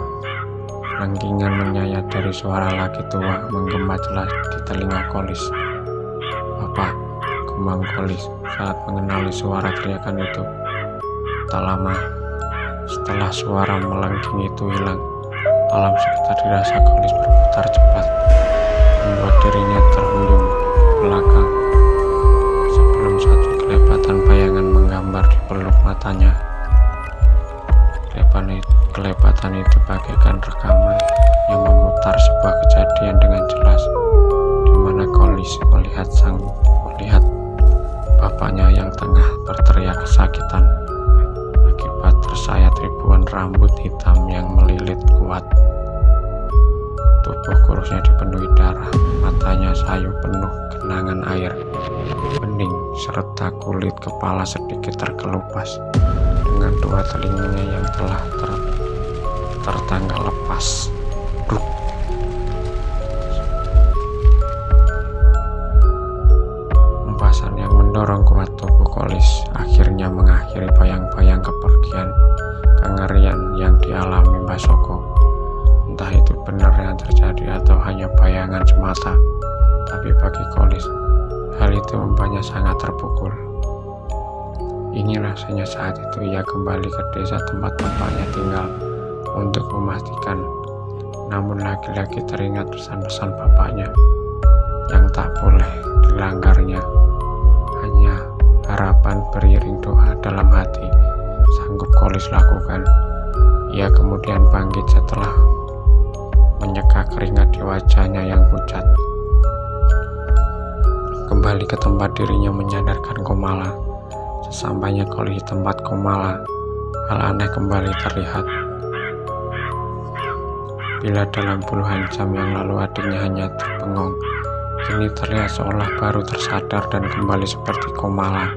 renggingan menyayat dari suara laki tua menggema jelas di telinga Kolis. "Apa?" gumam Kolis saat mengenali suara teriakan itu. Tak lama setelah suara melengking itu hilang, alam sekitar dirasa Kolis berputar cepat, membuat dirinya terhuyung ke belakang sebelum satu kelebatan bayangan menggambar di peluk matanya. Kelebatan itu bagaikan rekaman yang memutar sebuah kejadian dengan jelas, di mana Kolis melihat bapaknya yang tengah berteriak kesakitan akibat tersayat ribuan rambut hitam yang melilit kuat. Tubuh kurusnya dipenuhi darah, matanya sayu penuh genangan air bening, serta kulit kepala sedikit terkelupas dengan dua telinganya yang telah tertanggal lepas. Bruk. Hempasan yang mendorong kuat tubuh Kolis akhirnya mengakhiri bayang-bayang kepergian kengerian yang dialami Mbah Soko. Entah itu benar yang terjadi atau hanya bayangan semata, tapi bagi Kolis, hal itu membuatnya sangat terpukul. Ini rasanya saat itu ia kembali ke desa tempat bapaknya tinggal untuk memastikan. Namun lagi-lagi teringat pesan-pesan bapaknya yang tak boleh dilanggarnya. Hanya harapan beriring doa dalam hati sanggup Kolis lakukan. Ia kemudian bangkit setelah menyeka keringat di wajahnya yang pucat. Kembali ke tempat dirinya menyadarkan Komala. Sesampainya Kolis di tempat Komala, hal aneh kembali terlihat. Bila dalam puluhan jam yang lalu adiknya hanya terbengong, kini terlihat seolah baru tersadar dan kembali seperti Komala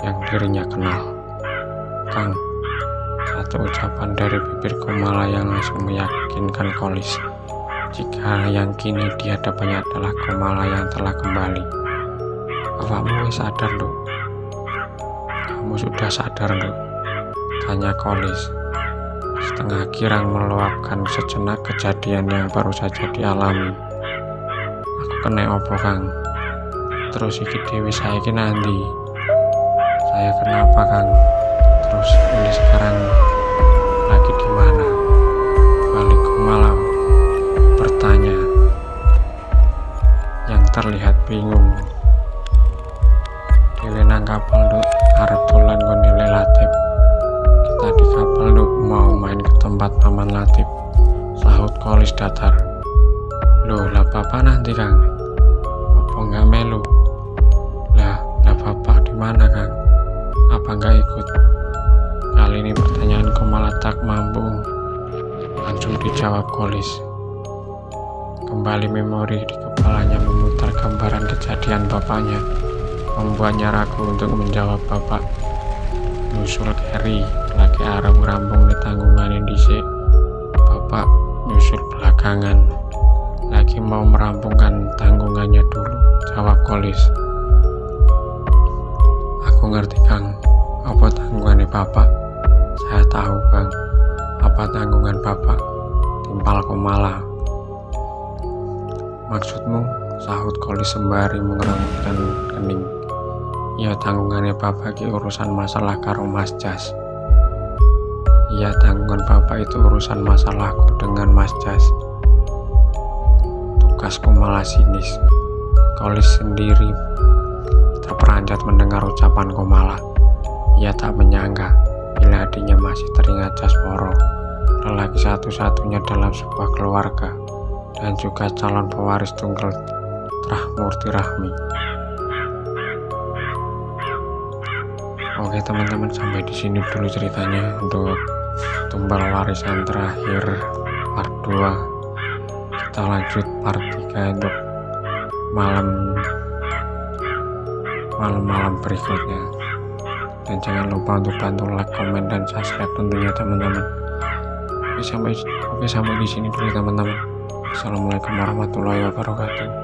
yang dirinya kenal. "Kang," satu ucapan dari bibir Komala yang langsung meyakinkan Kolis jika yang kini di hadapannya adalah Komala yang telah kembali. "Awakmu wis sadar, Nduk?" "Kamu sudah sadar, Nduk?" tanya Kolis, setengah girang meluapkan sejenak kejadian yang baru saja dialami. "Aku kena opo, Kang? Terus iki Dewi saiki nanti?" "Saya kenapa, Kang? Terus ini sekarang lagi di mana?" balik Komala bertanya, yang terlihat bingung. "Dewi nang kapal, Nduk, arep dolan nggon Lek Latif. Kita di kapal, Nduk, mau main ke tempat Paman Latif," sahut Kolis datar. "Loh, lah bapak nanti, Kang? Apa nggak melu?" Lah bapak di mana, Kang? Apa nggak ikut?" Kali ini pertanyaan Komala tak mampu langsung dijawab Kolis. Kembali memori di kepalanya memutar gambaran kejadian bapaknya, membuatnya ragu untuk menjawab. Bapak nyusul Keri lagi arep ngerampung di tanggungan dhisik. Bapak nyusul belakangan, lagi mau merampungkan tanggungannya dulu, jawab Kolis. "Aku ngerti, Kang. Apa tanggungannya Bapak?" "Saya tahu, Kang." "Apa tanggungan Bapak?" timpal Komala. "Maksudmu?" sahut Kolis sembari mengerutkan kening. "Ya, tanggungannya Bapak ki urusan masalah karo Mas Jas." "Iya, tanggungan Bapak itu urusan masalahku dengan Mas Jas." Tugas Komala sinis. Kolis sendiri terperanjat mendengar ucapan Komala. Ia tak menyangka bila adiknya masih teringat Jasmoro, lelaki satu-satunya dalam sebuah keluarga dan juga calon pewaris tunggal Trahmurti Rahmi. Oke teman-teman, sampai di sini dulu ceritanya untuk Tumbal Warisan terakhir part 2. Kita lanjut part 3 untuk malam berikutnya. Dan jangan lupa untuk bantu like, komen, dan subscribe tentunya teman-teman. Oke, sampai di sini dulu teman-teman. Assalamualaikum warahmatullahi wabarakatuh.